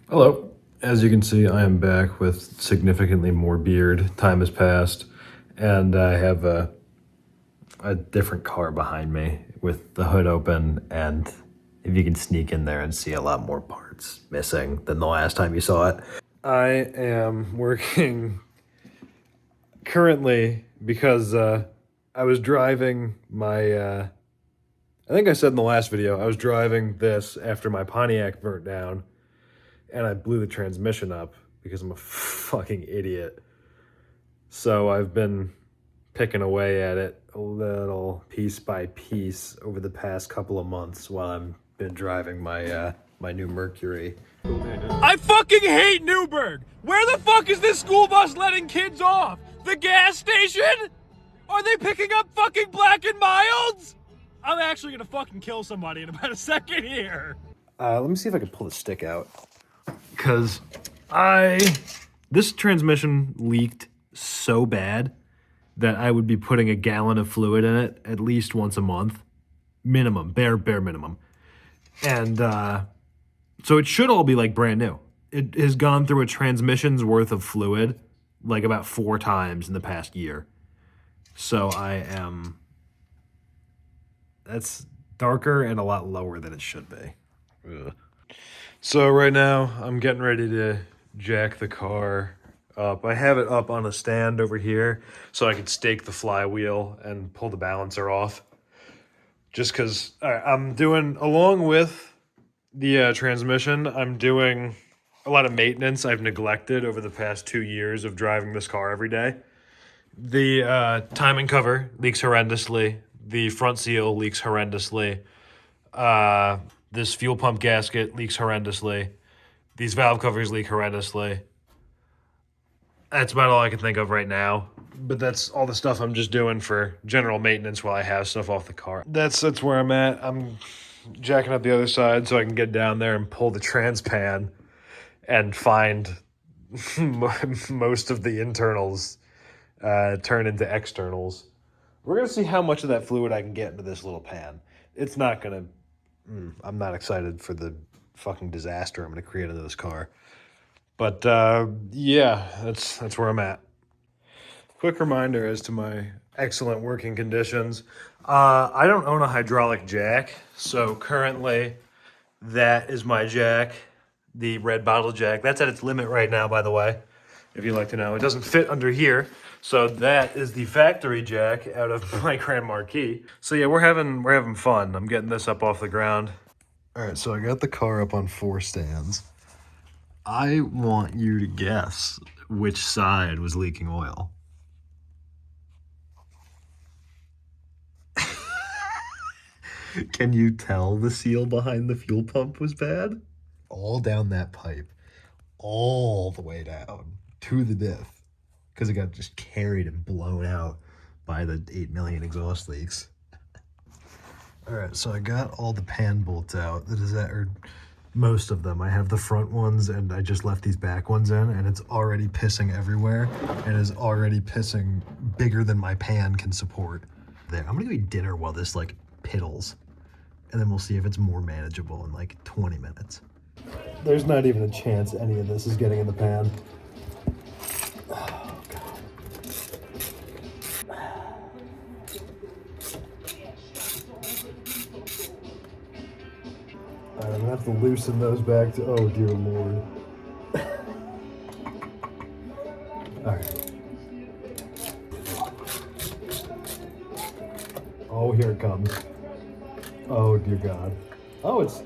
Hello. As you can see, I am back with significantly more beard. Time has passed, and I have a different car behind me with the hood open, and if you can sneak in there and see a lot more parts missing than the last time you saw it. I am working currently because I was driving my, I think I said in the last video, I was driving this after my Pontiac burnt down. And I blew the transmission up because I'm a fucking idiot. So I've been picking away at it a little piece by piece over the past couple of months while I've been driving my my new Mercury. I fucking hate Newburgh! Where the fuck is this school bus letting kids off? The gas station? Are they picking up fucking Black and Milds? I'm actually gonna fucking kill somebody in about a second here. Let me see if I can pull the stick out. Because this transmission leaked so bad that I would be putting a gallon of fluid in it at least once a month. Minimum, bare minimum. And so it should all be like brand new. It has gone through a transmission's worth of fluid like about 4 times in the past year. So that's darker and a lot lower than it should be. Ugh. So right now, I'm getting ready to jack the car up. I have it up on a stand over here so I can stake the flywheel and pull the balancer off. Just because I'm doing, along with the transmission, I'm doing a lot of maintenance I've neglected over the past 2 years of driving this car every day. The timing cover leaks horrendously. The front seal leaks horrendously. This fuel pump gasket leaks horrendously. These valve covers leak horrendously. That's about all I can think of right now. But that's all the stuff I'm just doing for general maintenance while I have stuff off the car. That's where I'm at. I'm jacking up the other side so I can get down there and pull the trans pan and find most of the internals turn into externals. We're going to see how much of that fluid I can get into this little pan. It's not going to... I'm not excited for the fucking disaster I'm going to create into this car. But, yeah, that's where I'm at. Quick reminder as to my excellent working conditions. I don't own a hydraulic jack, so currently that is my jack, the red bottle jack. That's at its limit right now, by the way, if you'd like to know. It doesn't fit under here. So that is the factory jack out of my Grand Marquis. So yeah, we're having fun. I'm getting this up off the ground. All right, so I got the car up on 4 stands. I want you to guess which side was leaking oil. Can you tell the seal behind the fuel pump was bad? All down that pipe, all the way down to the diff. Because it got just carried and blown out by the 8 million exhaust leaks. All right, so I got all the pan bolts out. Or most of them. I have the front ones, and I just left these back ones in, and it's already pissing everywhere, and is already pissing bigger than my pan can support. There, I'm gonna go eat dinner while this like piddles, and then we'll see if it's more manageable in like 20 minutes. There's not even a chance any of this is getting in the pan. I'm gonna have to loosen those back to, oh dear Lord. Alright. Oh, here it comes. Oh dear God. Oh, it's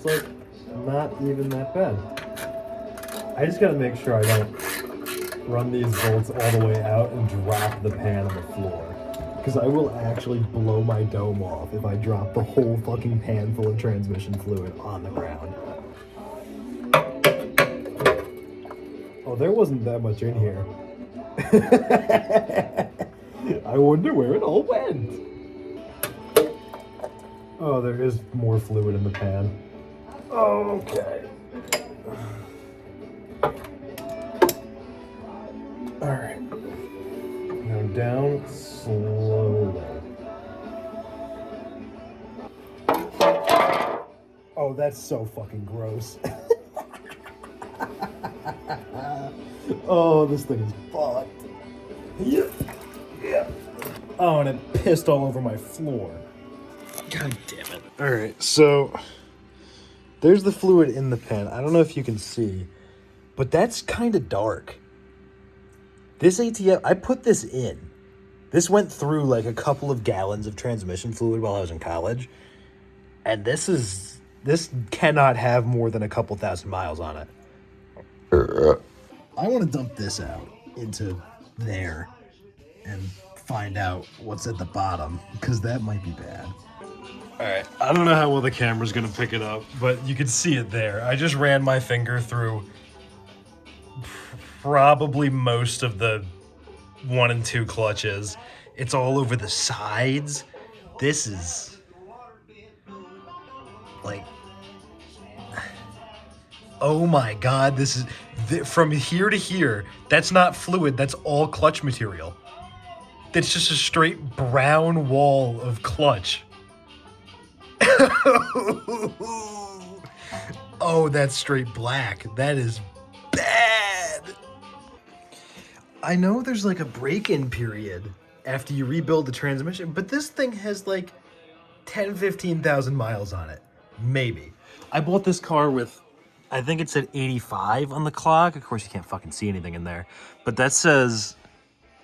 like not even that bad. I just gotta make sure I don't run these bolts all the way out and drop the pan on the floor. Because I will actually blow my dome off if I drop the whole fucking pan full of transmission fluid on the ground. Oh, there wasn't that much in here. I wonder where it all went. Oh, there is more fluid in the pan. Okay. All right. Now down slowly. Oh, that's so fucking gross. Oh, this thing is fucked. Yeah. Oh, and it pissed all over my floor. God damn it. All right, so there's the fluid in the pen. I don't know if you can see, but that's kind of dark. This ATF, I put this in. This went through like a couple of gallons of transmission fluid while I was in college. And this cannot have more than a couple thousand miles on it. I want to dump this out into there and find out what's at the bottom, because that might be bad. All right, I don't know how well the camera's gonna pick it up, but you can see it there. I just ran my finger through probably most of the 1 and 2 clutches. It's all over the sides. This is like, oh my God, this is from here to here. That's not fluid, that's all clutch material. That's just a straight brown wall of clutch. Oh, that's straight black. That is bad. I know there's like a break-in period after you rebuild the transmission, but this thing has like 10, 15,000 miles on it. Maybe. I bought this car with, I think it said 85 on the clock. Of course, you can't fucking see anything in there. But that says,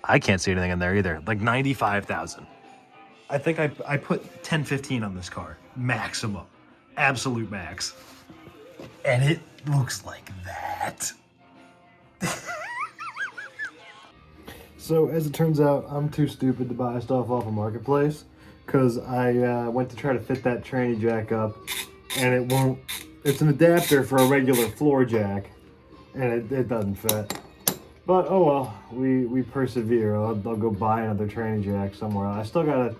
I can't see anything in there either. Like 95,000. I think I put 10, 15 on this car. Maximum. Absolute max. And it looks like that. So, as it turns out, I'm too stupid to buy stuff off a marketplace, because I went to try to fit that tranny jack up, and it won't. It's an adapter for a regular floor jack, and it doesn't fit. But oh well, we persevere. I'll go buy another tranny jack somewhere. I still gotta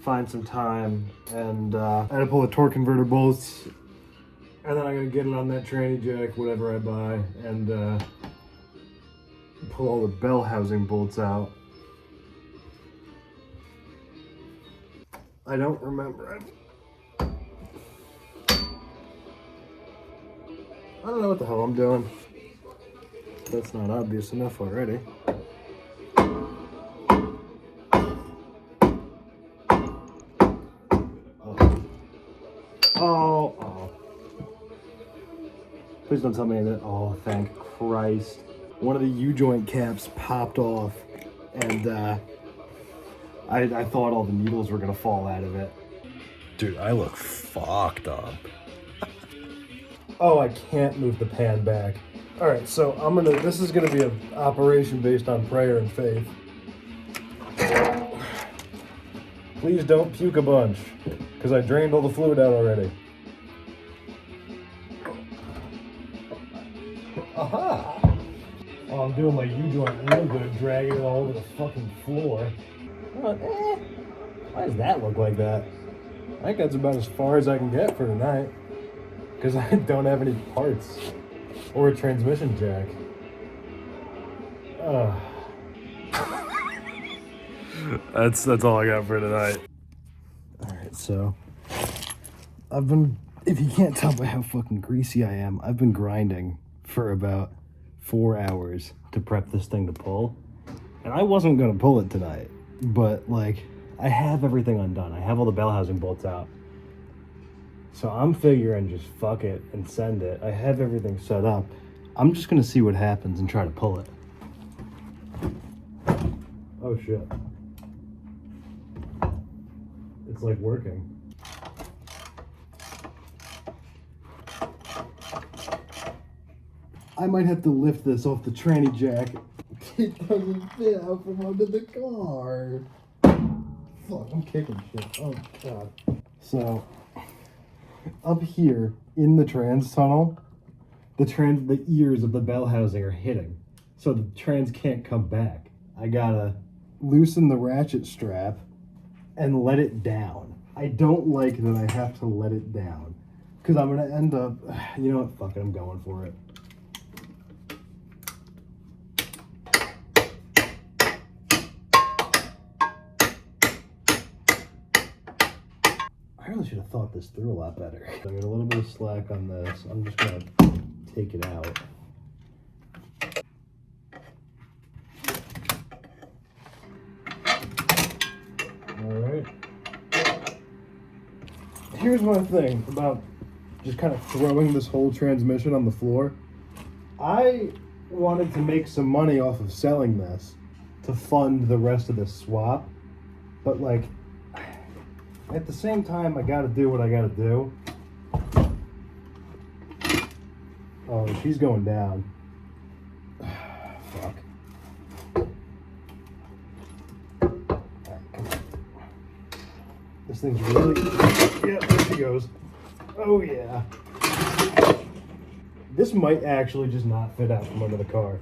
find some time, and I gotta pull the torque converter bolts, and then I'm gonna get it on that tranny jack, whatever I buy, and pull all the bell housing bolts out. I don't remember. I don't know what the hell I'm doing. That's not obvious enough already. Oh. Please don't tell me that. Oh, thank Christ. One of the U-joint caps popped off, and I thought all the needles were gonna fall out of it. Dude, I look fucked up. Oh, I can't move the pan back. All right, so this is gonna be an operation based on prayer and faith. Please don't puke a bunch, because I drained all the fluid out already. Aha! Oh, I'm doing my U-joint real good, dragging it all over the fucking floor. Why does that look like that? I think that's about as far as I can get for tonight, because I don't have any parts or a transmission jack. That's all I got for tonight. All right, so I've been, if you can't tell by how fucking greasy I am, I've been grinding for about 4 hours to prep this thing to pull, and I wasn't gonna pull it tonight, but like, I have everything undone. I have all the bell housing bolts out, so I'm figuring just fuck it and send it. I have everything set up. I'm just gonna see what happens and try to pull it. Oh shit, it's like working. I might have to lift this off the tranny jack. It doesn't fit out from under the car. Fuck, I'm kicking shit. Oh, God. So, up here in the trans tunnel, the ears of the bell housing are hitting. So the trans can't come back. I gotta loosen the ratchet strap and let it down. I don't like that I have to let it down, because I'm gonna end up, you know what, fuck it, I'm going for it. I really should have thought this through a lot better. I got a little bit of slack on this. I'm just gonna take it out. Alright. Here's my thing about just kind of throwing this whole transmission on the floor. I wanted to make some money off of selling this to fund the rest of this swap. But like, at the same time, I gotta do what I gotta do. Oh, she's going down. Fuck. This thing's really... Yeah, there she goes. Oh, yeah. This might actually just not fit out from under the car.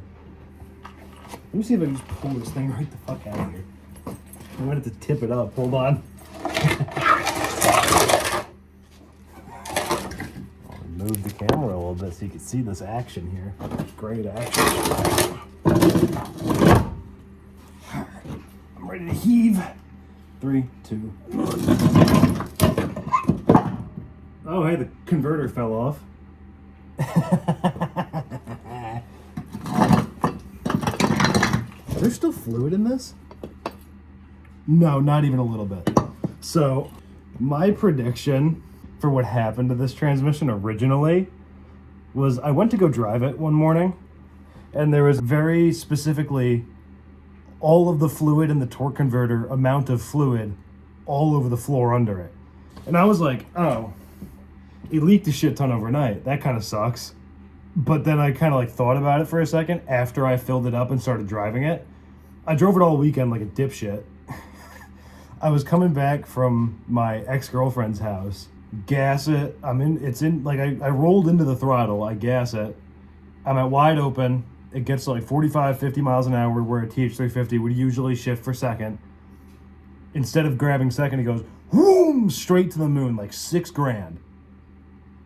Let me see if I can just pull this thing right the fuck out of here. I might have to tip it up. Hold on. I'll move the camera a little bit so you can see this action here. Great action. I'm ready to heave. 3, 2, 1. Oh, hey, the converter fell off. There's still fluid in this? No, not even a little bit. So, my prediction for what happened to this transmission originally was I went to go drive it one morning, and there was very specifically all of the fluid in the torque converter, amount of fluid all over the floor under it. And I was like, oh, it leaked a shit ton overnight. That kind of sucks. But then I kind of like thought about it for a second after I filled it up and started driving it. I drove it all weekend like a dipshit. I was coming back from my ex-girlfriend's house, gas it. I rolled into the throttle, I gas it. I'm at wide open. It gets to like 45, 50 miles an hour where a TH350 would usually shift for second. Instead of grabbing second, it goes whoom, straight to the moon, like $6,000.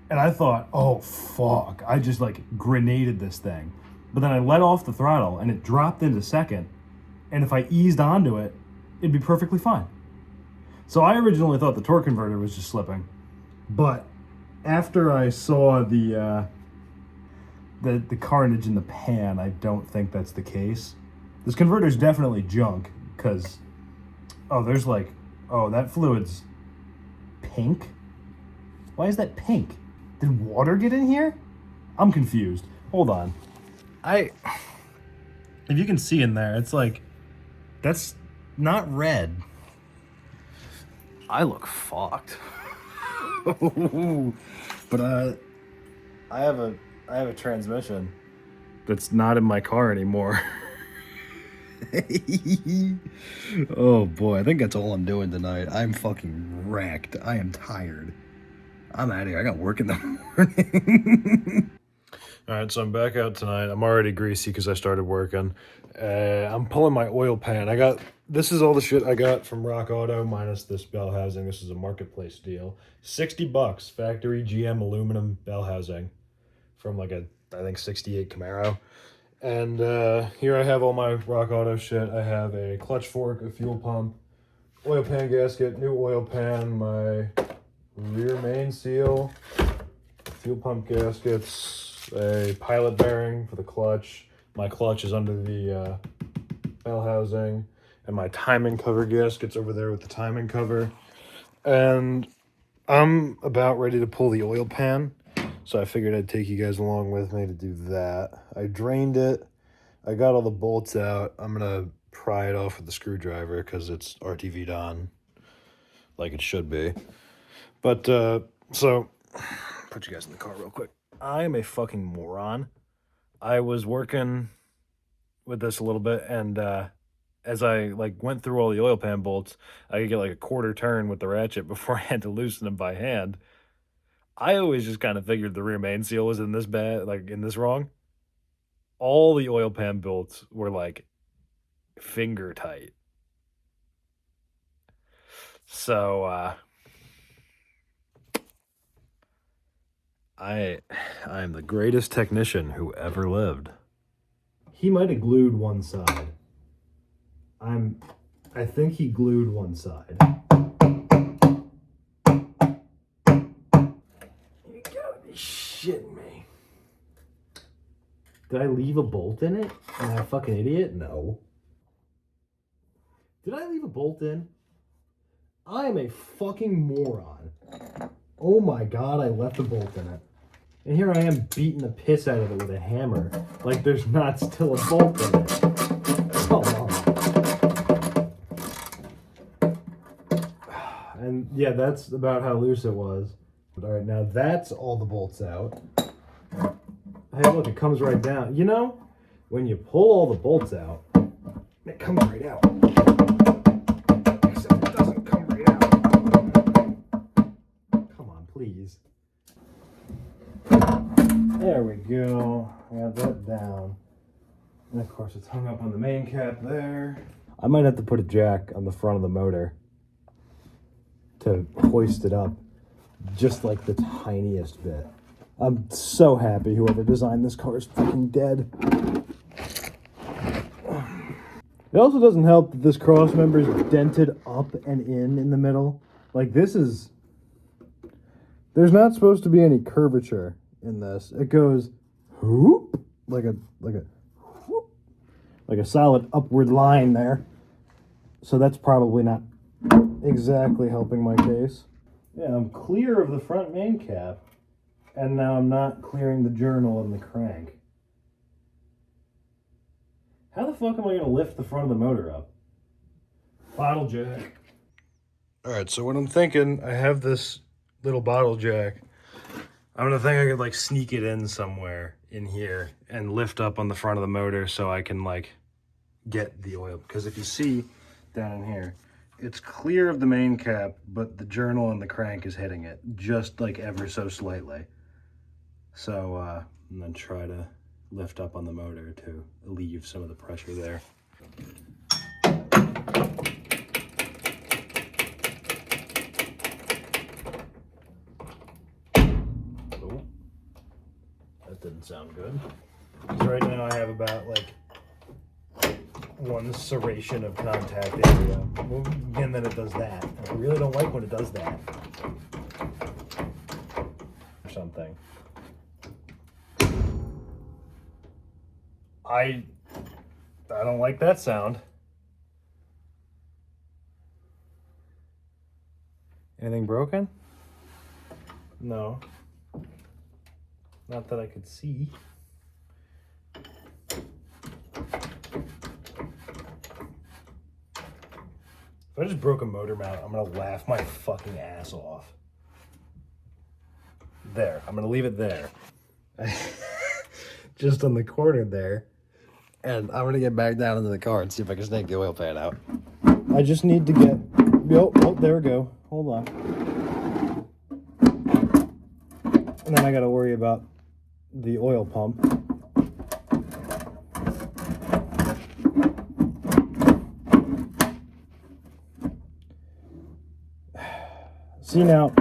And I thought, oh fuck, I just like grenaded this thing. But then I let off the throttle and it dropped into second. And if I eased onto it, it'd be perfectly fine. So I originally thought the torque converter was just slipping. But after I saw the carnage in the pan, I don't think that's the case. This converter's definitely junk, because, that fluid's pink? Why is that pink? Did water get in here? I'm confused. Hold on. If you can see in there, it's like, that's not red. I look fucked. But I have a transmission that's not in my car anymore. Oh boy, I think that's all I'm doing tonight. I'm fucking wrecked. I am tired. I'm out of here. I got work in the morning. All right, so I'm back out tonight. I'm already greasy because I started working. I'm pulling my oil pan. This is all the shit I got from Rock Auto minus this bell housing. This is a marketplace deal. $60, factory GM aluminum bell housing from like I think 68 Camaro. And here I have all my Rock Auto shit. I have a clutch fork, a fuel pump, oil pan gasket, new oil pan, my rear main seal, fuel pump gaskets, a pilot bearing for the clutch. My clutch is under the bell housing, and my timing cover gasket's over there with the timing cover. And I'm about ready to pull the oil pan, so I figured I'd take you guys along with me to do that. I drained it. I got all the bolts out. I'm going to pry it off with the screwdriver because it's RTV'd on like it should be. But, so, put you guys in the car real quick. I am a fucking moron. I was working with this a little bit, and as I went through all the oil pan bolts, I could get like a quarter turn with the ratchet before I had to loosen them by hand. I always just kind of figured the rear main seal was in this bad, in this wrong. All the oil pan bolts were like finger tight. So I'm the greatest technician who ever lived. He might have glued one side. I think he glued one side. shitting me. Did I leave a bolt in it? Am I a fucking idiot? No. Did I leave a bolt in? I am a fucking moron. Oh my god, I left a bolt in it. And here I am beating the piss out of it with a hammer. Like there's not still a bolt in it. Come on. And yeah, that's about how loose it was. Alright, now that's all the bolts out. Hey, look, it comes right down. You know, when you pull all the bolts out, it comes right out. Except it doesn't come right out. Come on, please. There we go. I got that down. And of course, it's hung up on the main cap there. I might have to put a jack on the front of the motor to hoist it up. Just like the tiniest bit. I'm so happy whoever designed this car is fucking dead. It also doesn't help that this cross member is dented up and in the middle. Like this is... There's not supposed to be any curvature in this. It goes whoop, like a solid upward line there. So that's probably not exactly helping my case. Yeah, I'm clear of the front main cap. And now I'm not clearing the journal and the crank. How the fuck am I going to lift the front of the motor up? Bottle jack. Alright, so what I'm thinking, I have this little bottle jack. I'm going to think I could like sneak it in somewhere in here and lift up on the front of the motor so I can like get the oil. Because if you see down in here, it's clear of the main cap, but the journal and the crank is hitting it just like ever so slightly. So I'm going to try to lift up on the motor to alleviate some of the pressure there. Oh, that didn't sound good. So right now I have about like one serration of contact area. And then it does that. And I really don't like when it does that. Or something. I don't like that sound. Anything broken? No. Not that I could see. If I just broke a motor mount, I'm gonna laugh my fucking ass off. There, I'm gonna leave it there. Just on the corner there. And I'm gonna get back down into the car and see if I can snake the oil pan out. I just need to get, oh, there we go. Hold on. And then I gotta worry about the oil pump. See now,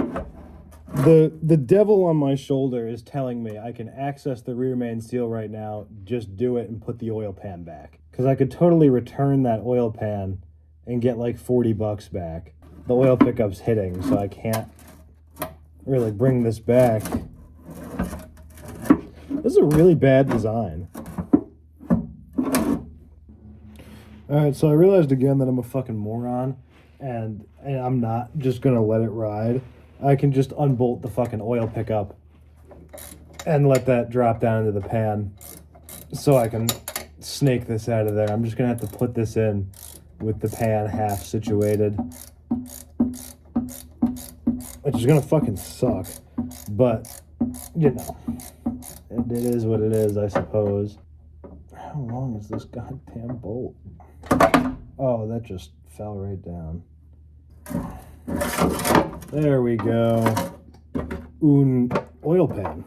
the devil on my shoulder is telling me I can access the rear main seal right now, just do it and put the oil pan back. Because I could totally return that oil pan and get like $40 back. The oil pickup's hitting, so I can't really bring this back. This is a really bad design. Alright, so I realized again that I'm a fucking moron, and I'm not just gonna let it ride. I can just unbolt the fucking oil pickup and let that drop down into the pan so I can snake this out of there. I'm just gonna have to put this in with the pan half situated, which is gonna fucking suck, but you know, it is what it is, I suppose. How long is this goddamn bolt? Oh, that just fell right down. There we go. Un oil pan.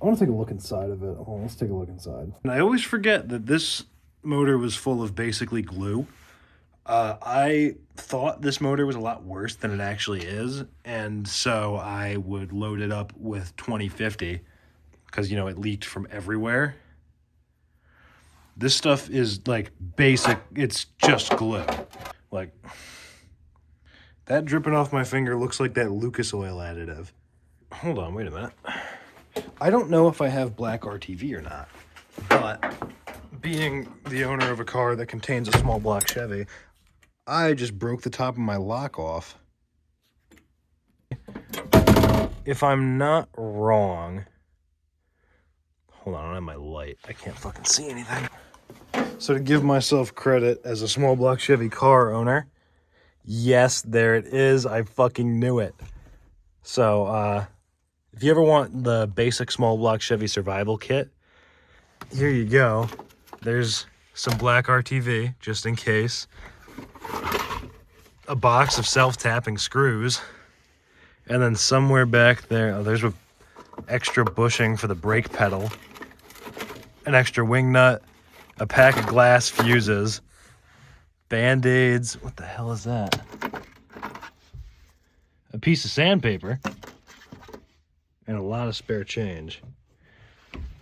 I want to take a look inside of it. Hold on, let's take a look inside. And I always forget that this motor was full of basically glue. I thought this motor was a lot worse than it actually is, and so I would load it up with 2050 because, you know, it leaked from everywhere. This stuff is like basic, it's just glue. Like, that dripping off my finger looks like that Lucas oil additive. hold on, wait a minute. I don't know if I have black RTV or not, but being the owner of a car that contains a small block Chevy, I just broke the top of my lock off. If I'm not wrong, hold on, I don't have my light. I can't fucking see anything. So to give myself credit as a small block Chevy car owner, yes, there it is. I fucking knew it. So, if you ever want the basic small block Chevy survival kit, here you go. There's some black RTV, just in case. A box of self-tapping screws. And then somewhere back there, oh, there's an extra bushing for the brake pedal. An extra wing nut. A pack of glass fuses. Band-Aids. What the hell is that? A piece of sandpaper. And a lot of spare change.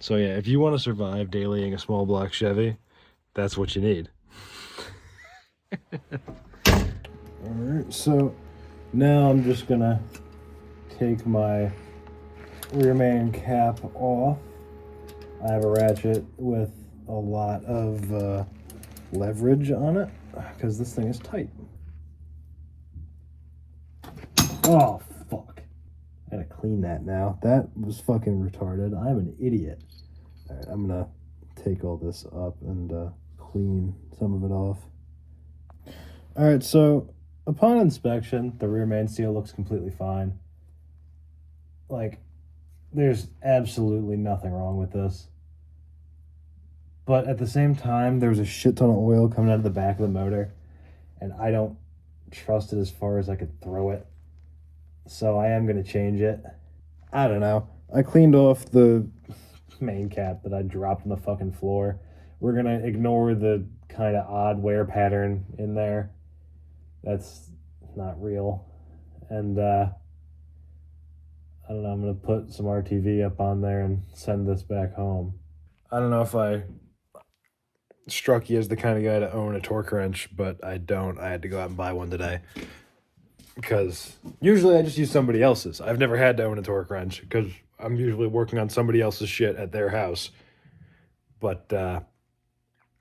So yeah, if you want to survive dailying a small block Chevy, that's what you need. Alright, so now I'm just gonna take my rear main cap off. I have a ratchet with a lot of leverage on it because this thing is tight. Oh, fuck. I gotta clean that now. That was fucking retarded. I'm an idiot. Alright, I'm gonna take all this up and clean some of it off. Alright, so upon inspection, the rear main seal looks completely fine. Like, there's absolutely nothing wrong with this. But at the same time, there was a shit ton of oil coming out of the back of the motor, and I don't trust it as far as I could throw it. So I am going to change it. I don't know. I cleaned off the main cap that I dropped on the fucking floor. We're going to ignore the kind of odd wear pattern in there. That's not real. And I don't know, I'm going to put some RTV up on there and send this back home. I don't know if I struck you as the kind of guy to own a torque wrench, but I don't. I had to go out and buy one today. Because usually I just use somebody else's. I've never had to own a torque wrench because I'm usually working on somebody else's shit at their house. But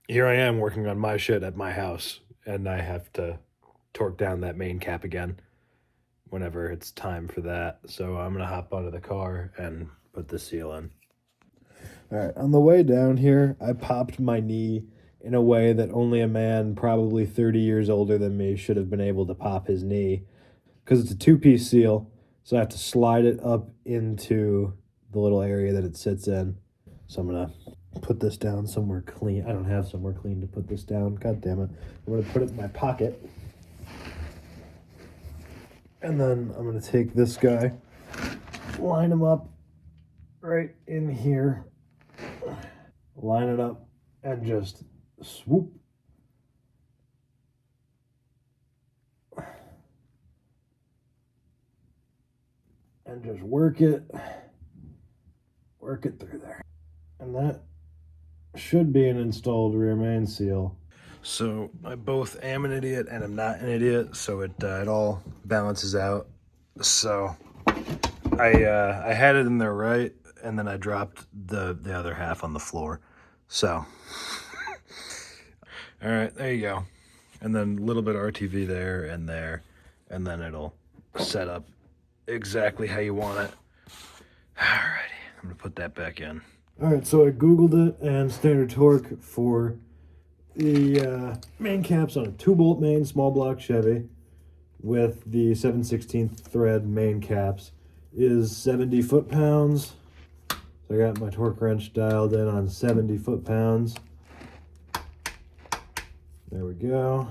here I am working on my shit at my house, and I have to torque down that main cap again whenever it's time for that. So I'm going to hop out of the car and put the seal in. All right, on the way down here, I popped my knee in a way that only a man probably 30 years older than me should have been able to pop his knee. Because it's a two-piece seal, so I have to slide it up into the little area that it sits in. So I'm going to put this down somewhere clean. I don't have somewhere clean to put this down. God damn it. I'm going to put it in my pocket. And then I'm going to take this guy, line him up right in here, line it up, and just swoop. And just work it through there. And that should be an installed rear main seal. So I both am an idiot and I'm not an idiot, so it all balances out. So I had it in there right, and then I dropped the other half on the floor. So all right, there you go. And then a little bit of RTV there, and then it'll set up exactly how you want it. Alrighty, I'm gonna put that back in. Alright, so I Googled it, and standard torque for the main caps on a 2-bolt main small block Chevy with the 7/16 thread main caps is 70 foot-pounds. So I got my torque wrench dialed in on 70 foot-pounds. There we go.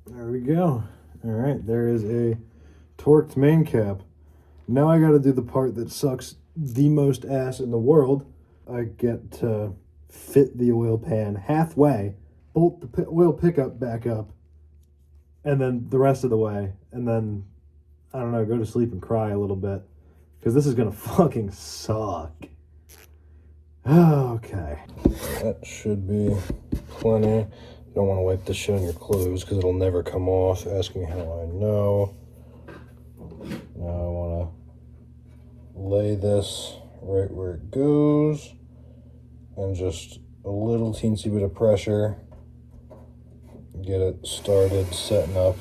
There we go. Alright, there is a torqued main cap. Now I gotta do the part that sucks the most ass in the world. I get to fit the oil pan halfway, bolt the oil pickup back up, and then the rest of the way, and then, I don't know, go to sleep and cry a little bit, because this is gonna fucking suck. Okay. That should be plenty. You don't want to wipe this shit on your clothes because it'll never come off. Ask me how I know. Now I want to lay this right where it goes, and just a little teensy bit of pressure, get it started setting up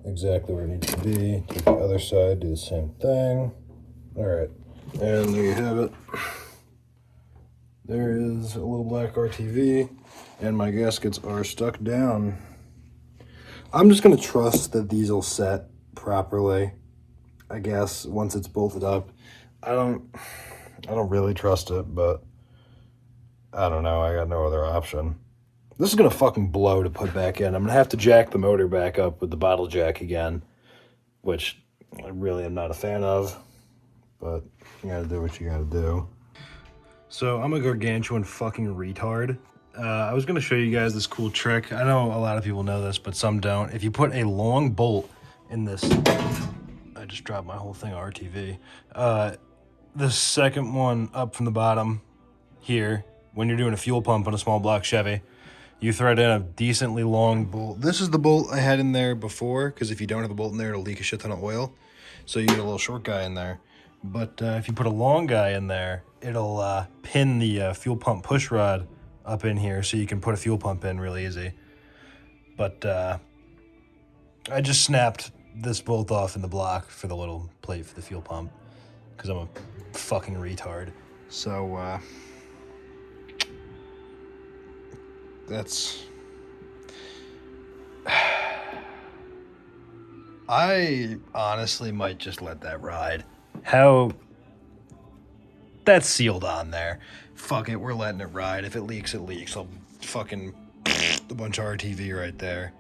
exactly where it needs to be. Take the other side, do the same thing. All right, and there you have it. There is a little black RTV, and my gaskets are stuck down. I'm just gonna trust that these will set properly, I guess, once it's bolted up. I don't really trust it, but I don't know, I got no other option. This is gonna fucking blow to put back in. I'm gonna have to jack the motor back up with the bottle jack again, which I really am not a fan of, but you gotta do what you gotta do. So I'm a gargantuan fucking retard. I was gonna show you guys this cool trick. I know a lot of people know this, but some don't. If you put a long bolt in this, I just dropped my whole thing of RTV. The second one up from the bottom here, when you're doing a fuel pump on a small block Chevy, you thread in a decently long bolt. This is the bolt I had in there before, because if you don't have a bolt in there, it'll leak a shit ton of oil. So you get a little short guy in there. But if you put a long guy in there, it'll pin the fuel pump push rod up in here so you can put a fuel pump in really easy. But I just snapped this bolt off in the block for the little plate for the fuel pump because I'm a fucking retard. So that's... I honestly might just let that ride. How... That's sealed on there. Fuck it, we're letting it ride. If it leaks, it leaks. I'll fucking... a bunch of RTV right there.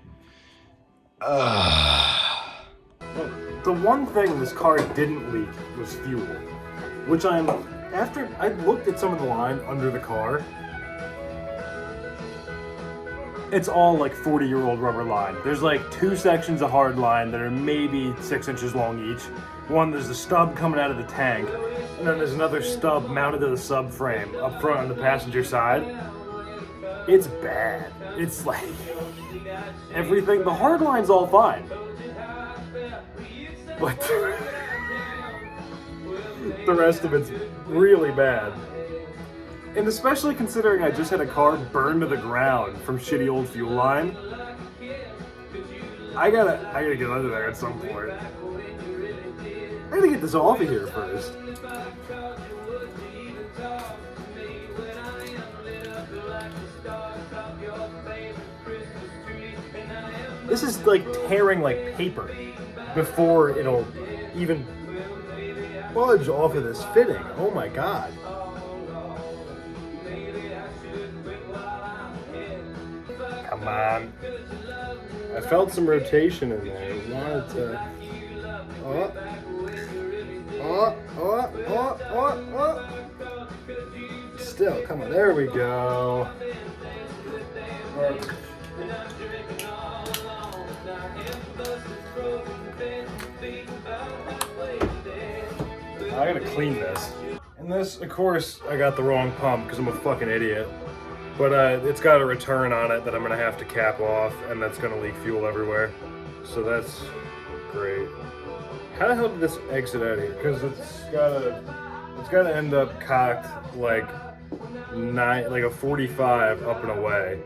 The one thing this car didn't leak was fuel, which after I looked at some of the line under the car, it's all like 40-year-old rubber line. There's like 2 sections of hard line that are maybe 6 inches long each. One, there's a stub coming out of the tank, and then there's another stub mounted to the subframe up front on the passenger side. It's bad. It's like everything, the hard line's all fine. But the rest of it's really bad. And especially considering I just had a car burned to the ground from shitty old fuel line. I gotta get under there at some point. I gotta get this off of here first. This is like tearing like paper before it'll even budge off of this fitting. Oh my god. Come on. I felt some rotation in there. I wanted to... Still, come on, there we go. I gotta clean this. And this, of course, I got the wrong pump because I'm a fucking idiot. But it's got a return on it that I'm gonna have to cap off, and that's gonna leak fuel everywhere. So that's great. How the hell did this exit out of here? Because it's gotta end up cocked like a 45 up and away.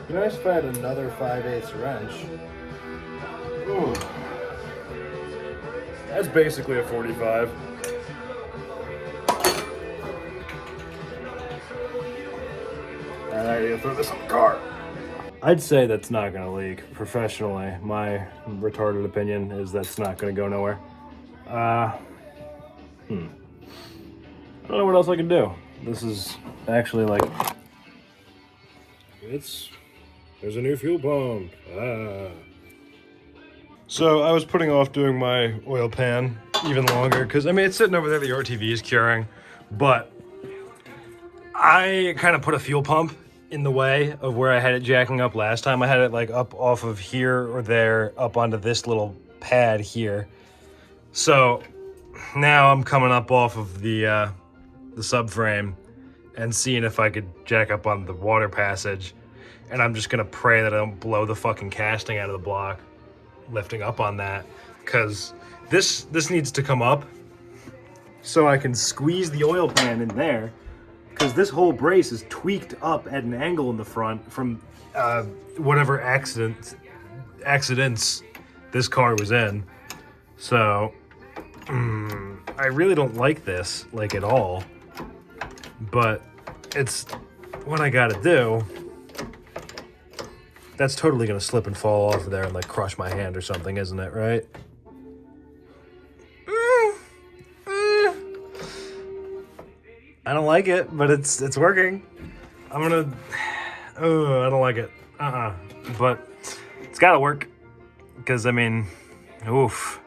Be nice if I had another 5/8 wrench. Ooh. That's basically a 45. Alright, you throw this on the car. I'd say that's not gonna leak professionally. My retarded opinion is that's not gonna go nowhere. I don't know what else I can do. This is actually like, there's a new fuel pump. So I was putting off doing my oil pan even longer because, I mean, it's sitting over there, the RTV is curing, but I kind of put a fuel pump in the way of where I had it jacking up last time. I had it like up off of here or there, up onto this little pad here. So now I'm coming up off of the subframe and seeing if I could jack up on the water passage. and I'm just gonna pray that I don't blow the fucking casting out of the block lifting up on that, because this needs to come up so I can squeeze the oil pan in there, because this whole brace is tweaked up at an angle in the front from whatever accidents this car was in. So I really don't like this, like, at all, but it's what I gotta do. That's totally gonna slip and fall off of there and like crush my hand or something, isn't it, right? I don't like it, but it's working. I'm gonna, oh, I don't like it. But it's gotta work, because I mean, oof.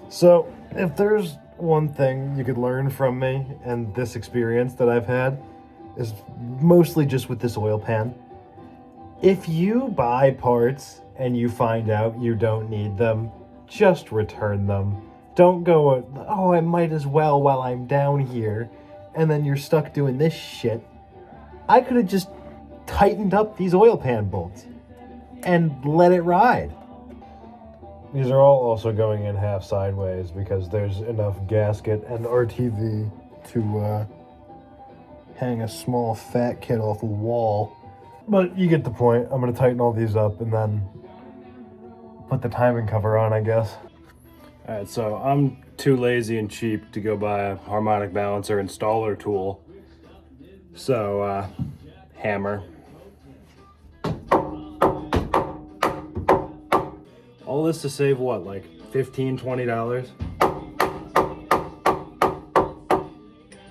So if there's one thing you could learn from me and this experience that I've had, is mostly just with this oil pan. If you buy parts and you find out you don't need them, just return them. Don't go, oh, I might as well while I'm down here, and then you're stuck doing this shit. I could have just tightened up these oil pan bolts and let it ride. These are all also going in half sideways because there's enough gasket and RTV to hang a small fat kid off a wall. But you get the point. I'm going to tighten all these up and then put the timing cover on, I guess. Alright, so I'm too lazy and cheap to go buy a harmonic balancer installer tool. So, hammer. All this to save what, like $15, $20?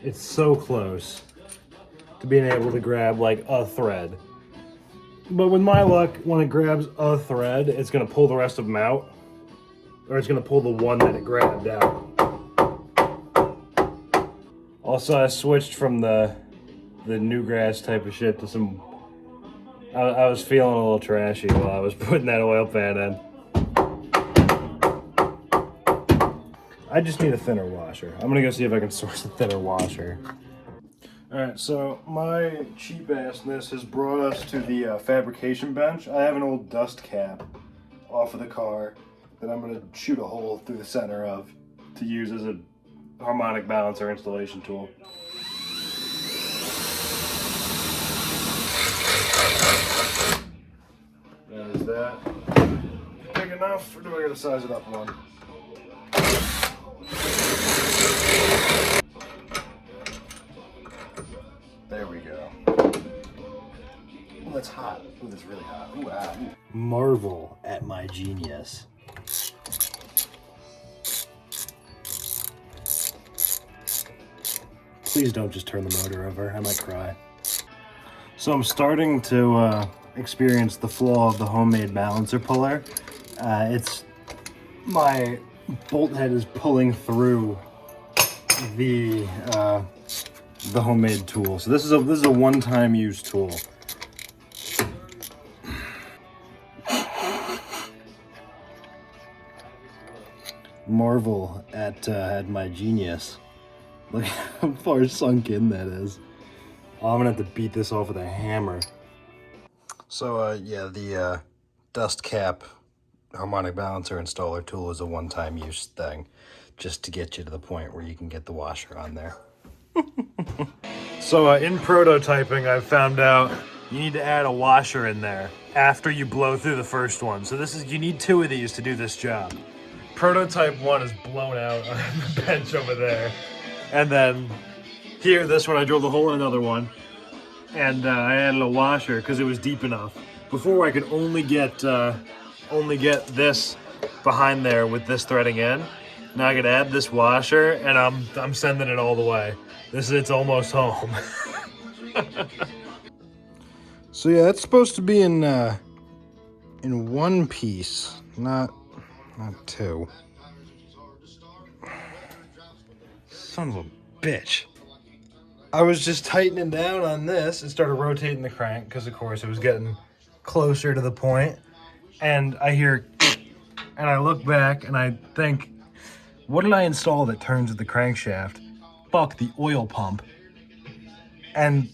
It's so close to being able to grab like a thread. But with my luck, when it grabs a thread, it's gonna pull the rest of them out. Or it's gonna pull the one that it grabbed out. Also, I switched from the Newgrass type of shit to some... I was feeling a little trashy while I was putting that oil pan in. I just need a thinner washer. I'm gonna go see if I can source a thinner washer. Alright, so my cheap assness has brought us to the fabrication bench. I have an old dust cap off of the car that I'm gonna shoot a hole through the center of to use as a harmonic balancer installation tool. Is that big enough, or do I gotta size it up one? There we go. Oh, that's hot. Oh, that's really hot. Ooh, wow. Marvel at my genius. Please don't just turn the motor over. I might cry. So I'm starting to experience the flaw of the homemade balancer puller. It's my bolt head is pulling through the homemade tool. So this is a one-time use tool. Marvel at my genius. Look how far sunk in that is. Oh, I'm gonna have to beat this off with a hammer. So yeah, the dust cap harmonic balancer installer tool is a one-time use thing, just to get you to the point where you can get the washer on there. So in prototyping, I've found out you need to add a washer in there after you blow through the first one. So you need 2 of these to do this job. Prototype 1 is blown out on the bench over there. And then here, this one, I drilled a hole in another one. And I added a washer because it was deep enough. Before I could only get this behind there with this threading in. Now I can add this washer, and I'm sending it all the way. It's almost home. So yeah, it's supposed to be in one piece, not 2. Son of a bitch. I was just tightening down on this and started rotating the crank because, of course, it was getting closer to the point. And I hear, and I look back and I think, what did I install that turns the crankshaft? Fuck, the oil pump. And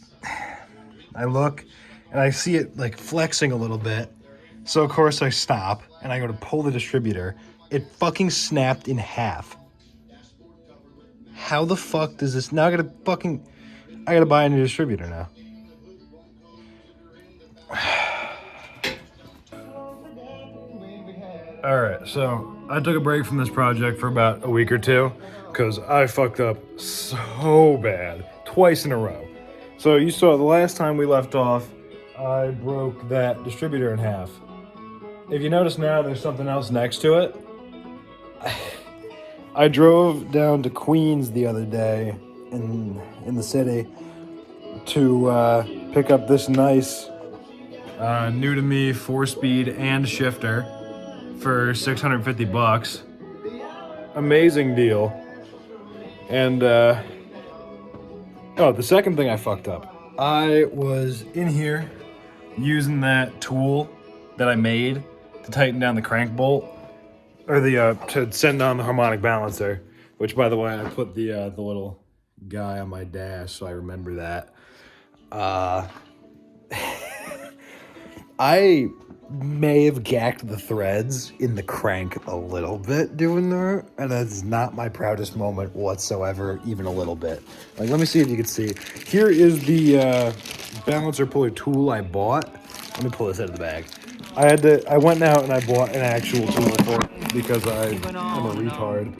I look and I see it like flexing a little bit. So of course I stop and I go to pull the distributor. It fucking snapped in half. How the fuck does this now? I gotta buy a new distributor now. All right, so I took a break from this project for about a week or two because I fucked up so bad twice in a row. So you saw the last time we left off, I broke that distributor in half. If you notice now, there's something else next to it. I drove down to Queens the other day in the city to pick up this nice new to me 4-speed and shifter for $650. Amazing deal. And the second thing I fucked up. I was in here using that tool that I made to tighten down the crank bolt, or to send on the harmonic balancer. Which, by the way, I put the little guy on my dash, so I remember that. I may have gacked the threads in the crank a little bit doing that, and that's not my proudest moment whatsoever, even a little bit. Like, let me see if you can see. Here is the balancer puller tool I bought. Let me pull this out of the bag. I went out and I bought an actual tool for it because I'm a retard.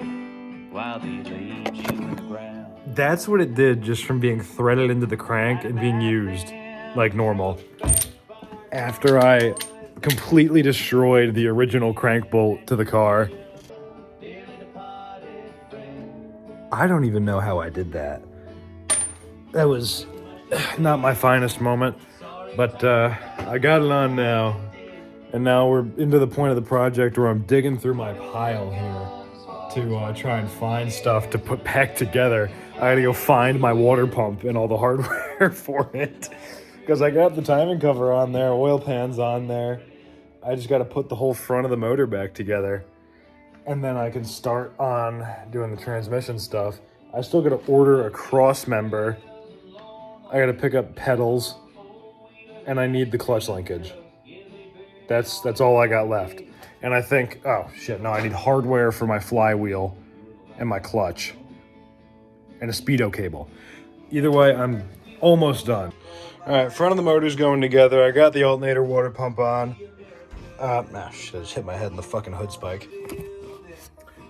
That's what it did just from being threaded into the crank and being used like normal. After I completely destroyed the original crank bolt to the car. I don't even know how I did that. That was not my finest moment, but I got it on now. And now we're into the point of the project where I'm digging through my pile here to try and find stuff to put back together. I gotta go find my water pump and all the hardware for it. Because I got the timing cover on there, oil pans on there. I just gotta put the whole front of the motor back together. And then I can start on doing the transmission stuff. I still gotta order a cross member. I gotta pick up pedals. And I need the clutch linkage. That's all I got left. And I think, oh shit, no, I need hardware for my flywheel and my clutch. And a speedo cable. Either way, I'm almost done. All right, front of the motor's going together. I got the alternator water pump on. Shit, I just hit my head in the fucking hood spike.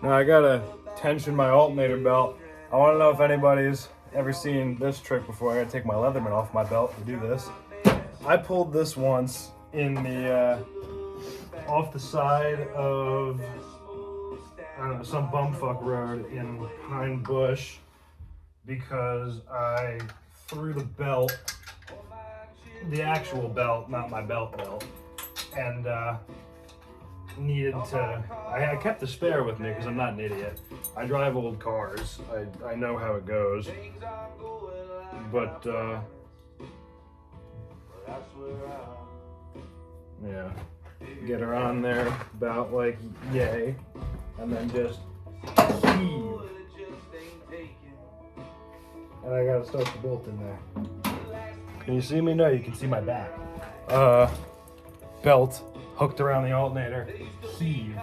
Now I gotta tension my alternator belt. I wanna know if anybody's ever seen this trick before. I gotta take my Leatherman off my belt to do this. I pulled this once in the, off the side of, I don't know, some bumfuck road in Pine Bush because I threw the belt, the actual belt, not my belt, and needed to, I kept the spare with me because I'm not an idiot. I drive old cars. I know how it goes. But, yeah, get her on there about like yay, and then just heave. And I gotta start the bolt in there. Can you see me? No, you can see my back. Belt hooked around the alternator. Heave.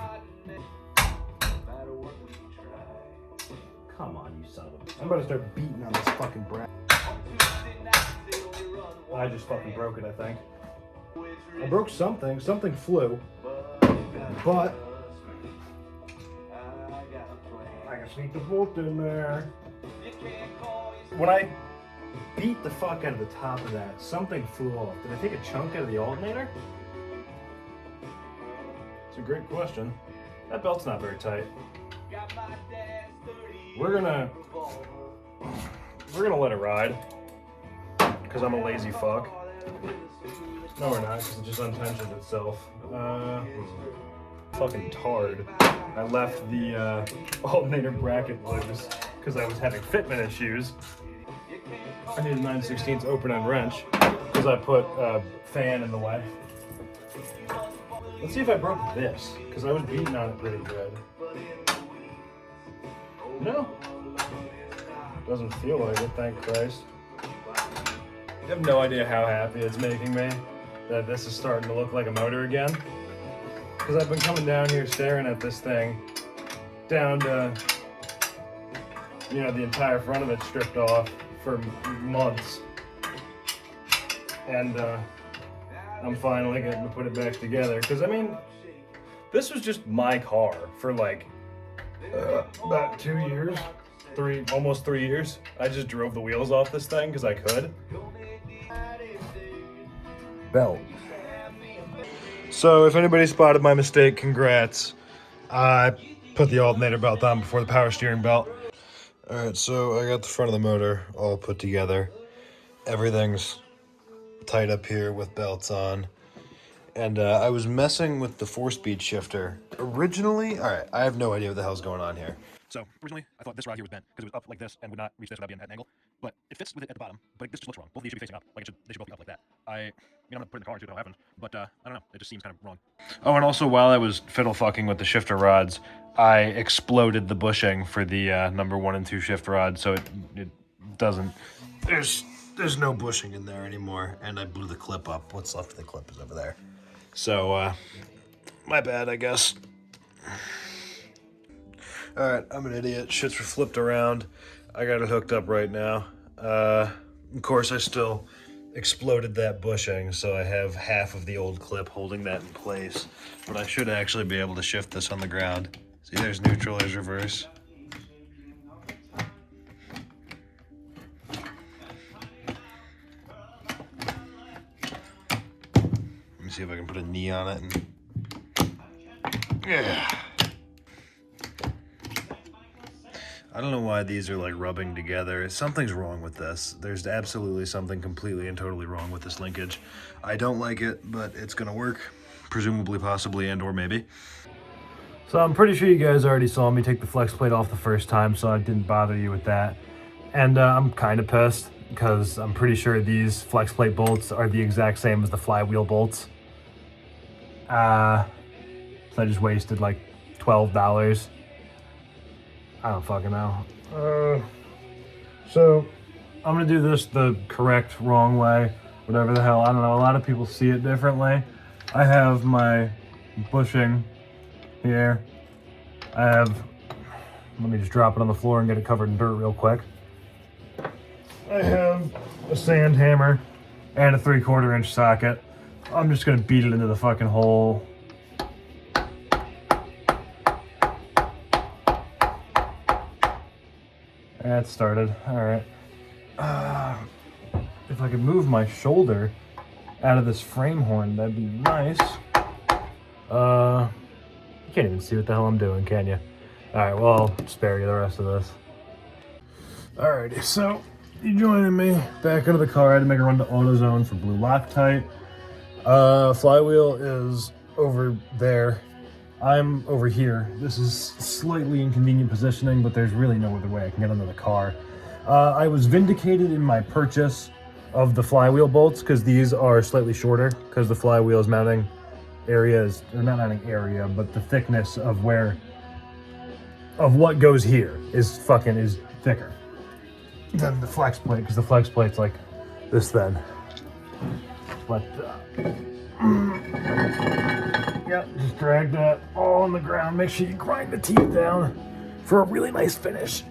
Come on, you son of a... I'm about to start beating on this fucking bracket. I just fucking broke it, I think. I broke something. Something flew. But I can sneak the bolt in there. When I beat the fuck out of the top of that, something flew off. Did I take a chunk out of the alternator? It's a great question. That belt's not very tight. We're gonna let it ride. Because I'm a lazy fuck. No, we're not, because it just untensioned itself. Fucking tard. I left the alternator bracket loose because I was having fitment issues. I need a 9/16 open end wrench because I put a fan in the way. Let's see if I broke this, because I was beating on it pretty good. No. Doesn't feel like it, thank Christ. I have no idea how happy it's making me. that this is starting to look like a motor again. Because I've been coming down here staring at this thing down to, you know, the entire front of it stripped off for months. And I'm finally getting to put it back together. Because, I mean, this was just my car for like about 2 years, almost 3 years. I just drove the wheels off this thing because I could. Belt. So if anybody spotted my mistake, congrats. I put the alternator belt on before the power steering belt. Alright, so I got the front of the motor all put together. Everything's tight up here with belts on. And I was messing with the 4-speed shifter. Originally, alright, I have no idea what the hell's going on here. So originally, I thought this rod here was bent because it was up like this and would not reach this without being at an angle. But it fits with it at the bottom. But this just looks wrong. Both of these should be facing up. Like they should both be up like that. I mean, I'm not putting the car into it. It'll happen. But I don't know. It just seems kind of wrong. Oh, and also while I was fiddle fucking with the shifter rods, I exploded the bushing for the number 1 and 2 shift rod, so it doesn't. There's no bushing in there anymore, and I blew the clip up. What's left of the clip is over there. So my bad, I guess. Alright, I'm an idiot. Shits were flipped around. I got it hooked up right now. Of course, I still exploded that bushing, so I have half of the old clip holding that in place. But I should actually be able to shift this on the ground. See, there's neutral, there's reverse. Let me see if I can put a knee on it and... Yeah. I don't know why these are like rubbing together. Something's wrong with this. There's absolutely something completely and totally wrong with this linkage. I don't like it, but it's gonna work. Presumably, possibly, and or maybe. So I'm pretty sure you guys already saw me take the flex plate off the first time, so I didn't bother you with that. And I'm kind of pissed because I'm pretty sure these flex plate bolts are the exact same as the flywheel bolts. So I just wasted like $12. I don't fucking know. So I'm gonna do this the correct, wrong way, whatever the hell. I don't know. A lot of people see it differently. I have my bushing here. Let me just drop it on the floor and get it covered in dirt real quick. I have a sand hammer and a 3/4 inch socket. I'm just gonna beat it into the fucking hole. That started. All right. If I could move my shoulder out of this frame horn, that'd be nice. You can't even see what the hell I'm doing, can you? All right, well, I'll spare you the rest of this. Alrighty, so you joining me back into the car. I had to make a run to AutoZone for blue Loctite. Flywheel is over there. I'm over here. This is slightly inconvenient positioning, but there's really no other way I can get under the car. I was vindicated in my purchase of the flywheel bolts because these are slightly shorter because the flywheel's mounting area is, or not mounting area, but the thickness of what goes here is thicker than the flex plate because the flex plate's like this then. But yep, just drag that all on the ground. Make sure you grind the teeth down for a really nice finish.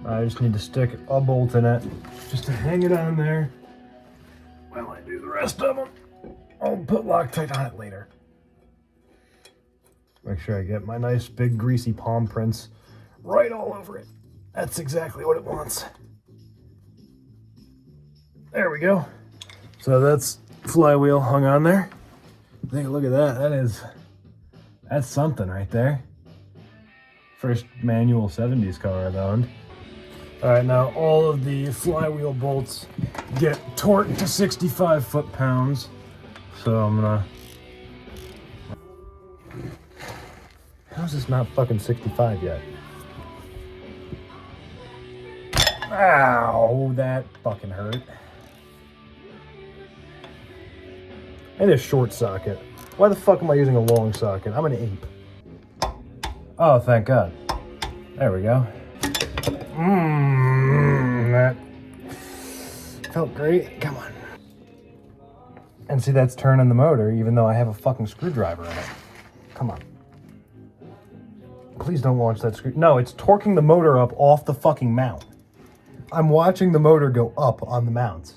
I just need to stick a bolt in it just to hang it on there while I do the rest of them. I'll put Loctite on it later. Make sure I get my nice big greasy palm prints right all over it. That's exactly what it wants. There we go. So that's flywheel hung on there. Take a look at that. That's something right there. First manual 70s car I've owned. All right, now all of the flywheel bolts get torqued to 65 foot-pounds. So I'm gonna... How's this not fucking 65 yet? Ow, that fucking hurt. And a short socket. Why the fuck am I using a long socket? I'm an ape. Oh, thank God. There we go. That felt great. Come on. And see, that's turning the motor, even though I have a fucking screwdriver in it. Come on. Please don't launch that screw. No, it's torquing the motor up off the fucking mount. I'm watching the motor go up on the mounts.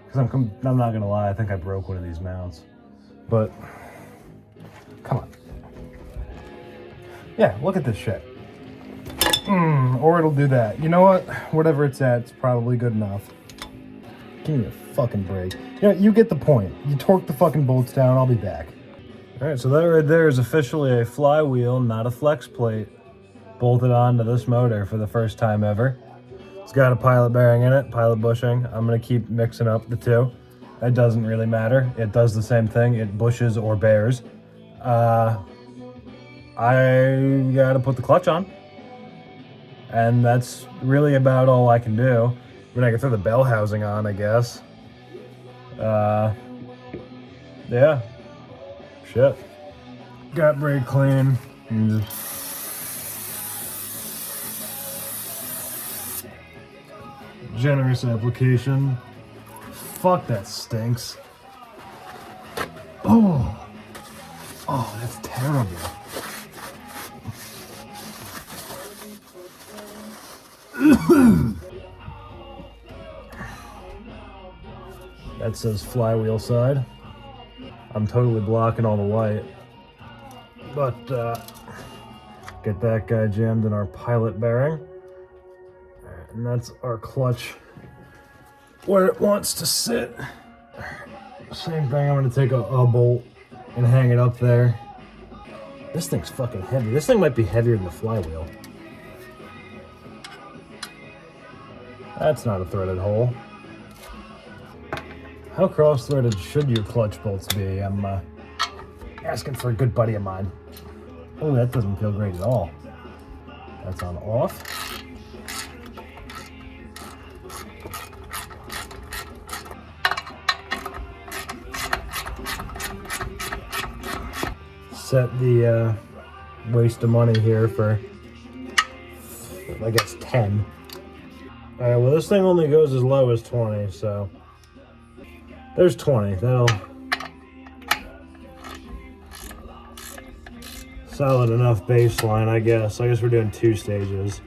Because I'm not gonna lie, I think I broke one of these mounts. But, come on. Yeah, look at this shit. Or it'll do that. You know what? Whatever it's at, it's probably good enough. Give me a fucking break. You know, you get the point. You torque the fucking bolts down, I'll be back. Alright, so that right there is officially a flywheel, not a flex plate, bolted onto this motor for the first time ever. It's got a pilot bearing in it, pilot bushing. I'm going to keep mixing up the two. It doesn't really matter. It does the same thing. It bushes or bears. I got to put the clutch on. And that's really about all I can do. I mean, I can throw the bell housing on, I guess. Yeah. Shit. Got brake clean. Generous application. Fuck, that stinks. Oh, that's terrible. That says flywheel side. I'm totally blocking all the light. But, get that guy jammed in our pilot bearing. And that's our clutch where it wants to sit. Same thing, I'm gonna take a bolt and hang it up there. This thing's fucking heavy. This thing might be heavier than the flywheel. That's not a threaded hole. How cross-threaded should your clutch bolts be? I'm asking for a good buddy of mine. Oh, that doesn't feel great at all. That's on off. Set the waste of money here for, I guess, 10. All right, well, this thing only goes as low as 20, so there's 20. That'll solid enough baseline, I guess. I guess we're doing 2 stages.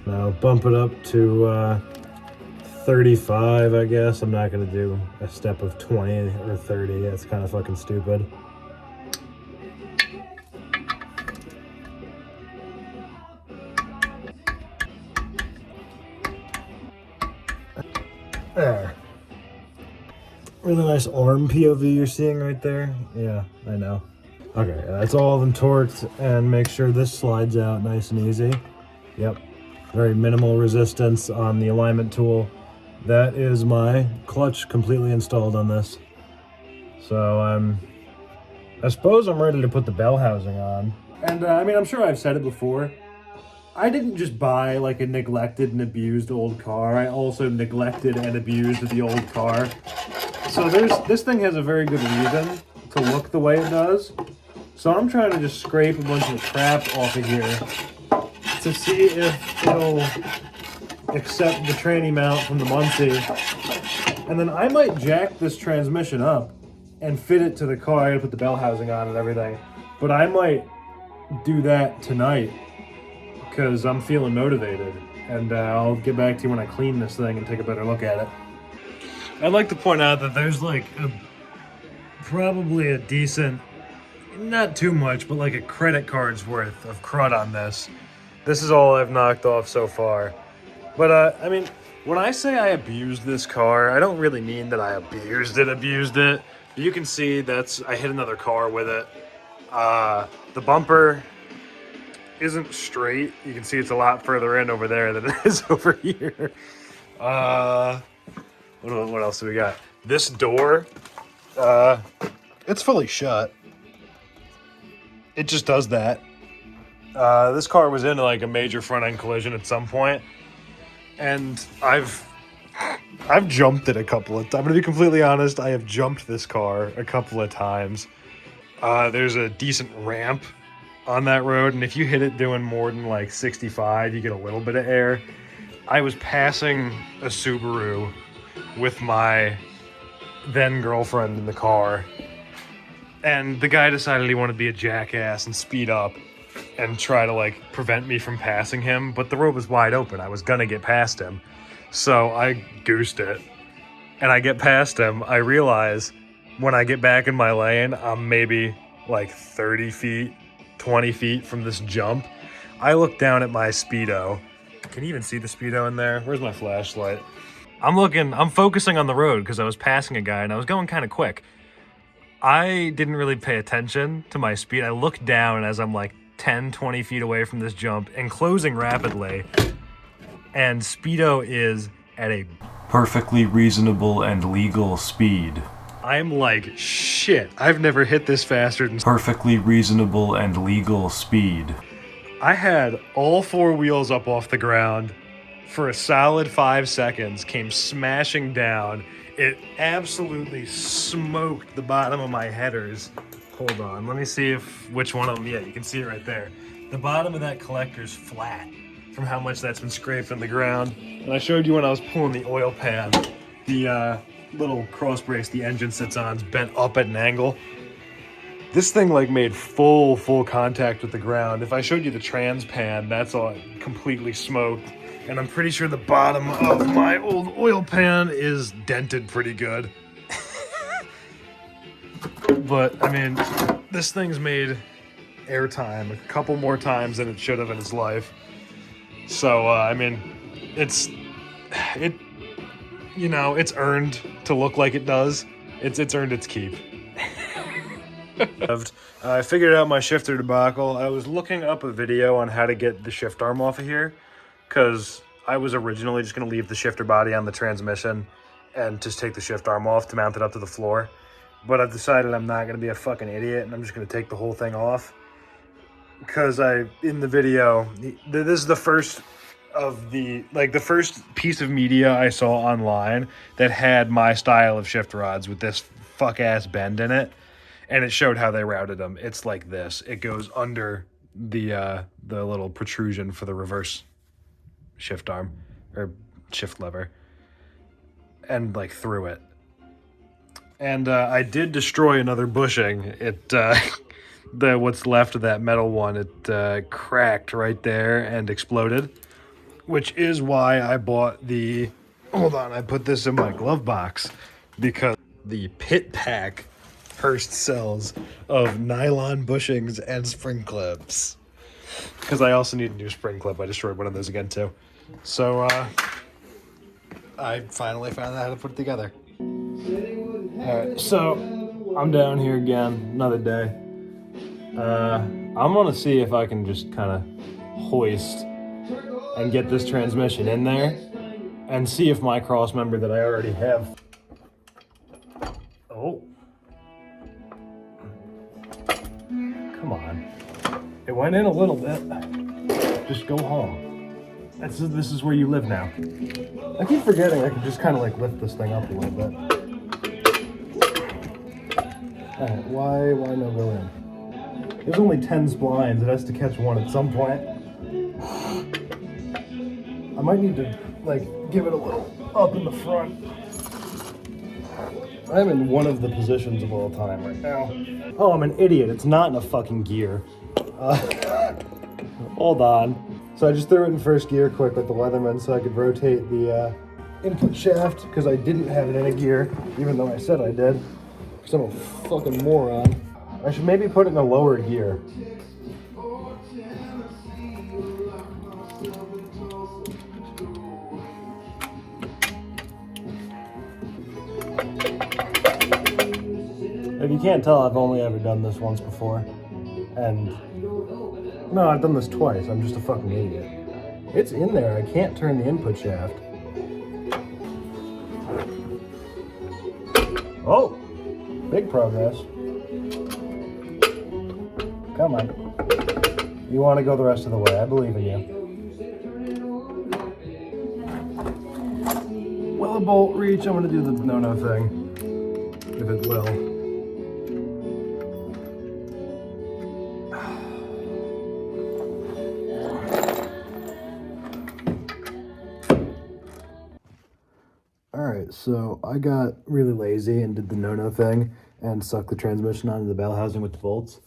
Now bump it up to 35, I guess. I'm not gonna do a step of 20 or 30. That's kind of fucking stupid. There. Really nice arm POV you're seeing right there. Yeah, I know. Okay, that's all of them torqued, and make sure this slides out nice and easy. Yep. Very minimal resistance on the alignment tool. That is my clutch completely installed on this. So I suppose I'm ready to put the bell housing on. And I mean, I'm sure I've said it before. I didn't just buy like a neglected and abused old car. I also neglected and abused the old car. So this thing has a very good reason to look the way it does. So I'm trying to just scrape a bunch of crap off of here to see if it'll accept the tranny mount from the Muncie. And then I might jack this transmission up and fit it to the car. I gotta put the bell housing on and everything. But I might do that tonight because I'm feeling motivated. And I'll get back to you when I clean this thing and take a better look at it. I'd like to point out that there's like probably a decent, not too much, but like a credit card's worth of crud on this. This is all I've knocked off so far. But I mean, when I say I abused this car, I don't really mean that I abused it. You can see I hit another car with it. The bumper isn't straight. You can see it's a lot further in over there than it is over here. What else do we got? This door, it's fully shut. It just does that. This car was in like a major front end collision at some point, and I've I've jumped it a couple of times. I'm gonna be completely honest, I have jumped this car a couple of times. There's a decent ramp on that road, and if you hit it doing more than like 65, you get a little bit of air. I was passing a Subaru with my then girlfriend in the car, and the guy decided he wanted to be a jackass and speed up and try to like prevent me from passing him, but the road was wide open. I was gonna get past him. So I goosed it, and I get past him. I realize when I get back in my lane, I'm maybe like 30 feet, 20 feet from this jump. I look down at my Speedo. Can you even see the Speedo in there? Where's my flashlight? I'm focusing on the road because I was passing a guy and I was going kind of quick. I didn't really pay attention to my speed. I look down as I'm like 10, 20 feet away from this jump and closing rapidly. And Speedo is at a perfectly reasonable and legal speed. I'm like, shit, I've never hit this faster than perfectly reasonable and legal speed. I had all four wheels up off the ground for a solid 5 seconds, came smashing down. It absolutely smoked the bottom of my headers. Hold on, let me see which one of them, yeah, you can see it right there. The bottom of that collector's flat from how much that's been scraped on the ground. And I showed you when I was pulling the oil pan, the little cross brace the engine sits on is bent up at an angle. This thing like made full contact with the ground. If I showed you the trans pan, that's all completely smoked. And I'm pretty sure the bottom of my old oil pan is dented pretty good. But I mean, this thing's made airtime a couple more times than it should have in its life. So, I mean, it's earned to look like it does. It's earned its keep. I figured out my shifter debacle. I was looking up a video on how to get the shift arm off of here, because I was originally just going to leave the shifter body on the transmission and just take the shift arm off to mount it up to the floor. But I've decided I'm not going to be a fucking idiot, and I'm just going to take the whole thing off. Because in the video, this is the first of the first piece of media I saw online that had my style of shift rods with this fuck-ass bend in it. And it showed how they routed them. It's like this. It goes under the little protrusion for the reverse shift arm, or shift lever. And like through it. And I did destroy another bushing. What's left of that metal one, it cracked right there and exploded, which is why I bought the, hold on, I put this in my glove box, because the pit pack Hurst sells of nylon bushings and spring clips, because I also need a new spring clip. I destroyed one of those again too. So I finally found out how to put it together. Alright, so I'm down here again, another day. I'm gonna see if I can just kind of hoist and get this transmission in there and see if my cross member that I already have. Oh. Come on. It went in a little bit. Just go home. This is where you live now. I keep forgetting I can just kind of like lift this thing up a little bit. Alright, why no go in? There's only 10 splines. It has to catch one at some point. I might need to like give it a little up in the front. I'm in one of the positions of all time right now. Oh, I'm an idiot. It's not in a fucking gear. Hold on. So I just threw it in first gear quick with the Leatherman so I could rotate the input shaft, because I didn't have it in a gear, even though I said I did. Because I'm a fucking moron. I should maybe put it in a lower gear. If you can't tell, I've only ever done this once before. And no, I've done this twice. I'm just a fucking idiot. It's in there. I can't turn the input shaft. Oh, big progress. Come on. You want to go the rest of the way. I believe in you. Well, the bolt reach, I'm gonna do the no-no thing, if it will. Alright, so I got really lazy and did the no-no thing and sucked the transmission onto the bell housing with the bolts.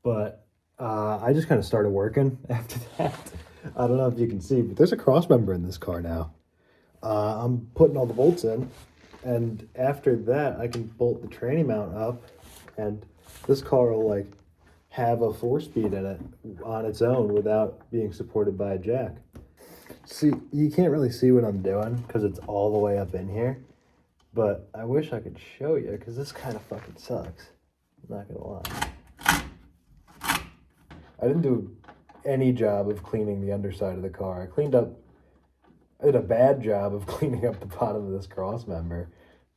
But I just kind of started working after that. I don't know if you can see, but there's a cross member in this car now. I'm putting all the bolts in, and after that I can bolt the tranny mount up, and this car will like have a 4-speed in it on its own without being supported by a jack. See, you can't really see what I'm doing because it's all the way up in here, but I wish I could show you because this kind of fucking sucks. I'm not gonna lie. I didn't do any job of cleaning the underside of the car. I did a bad job of cleaning up the bottom of this cross member,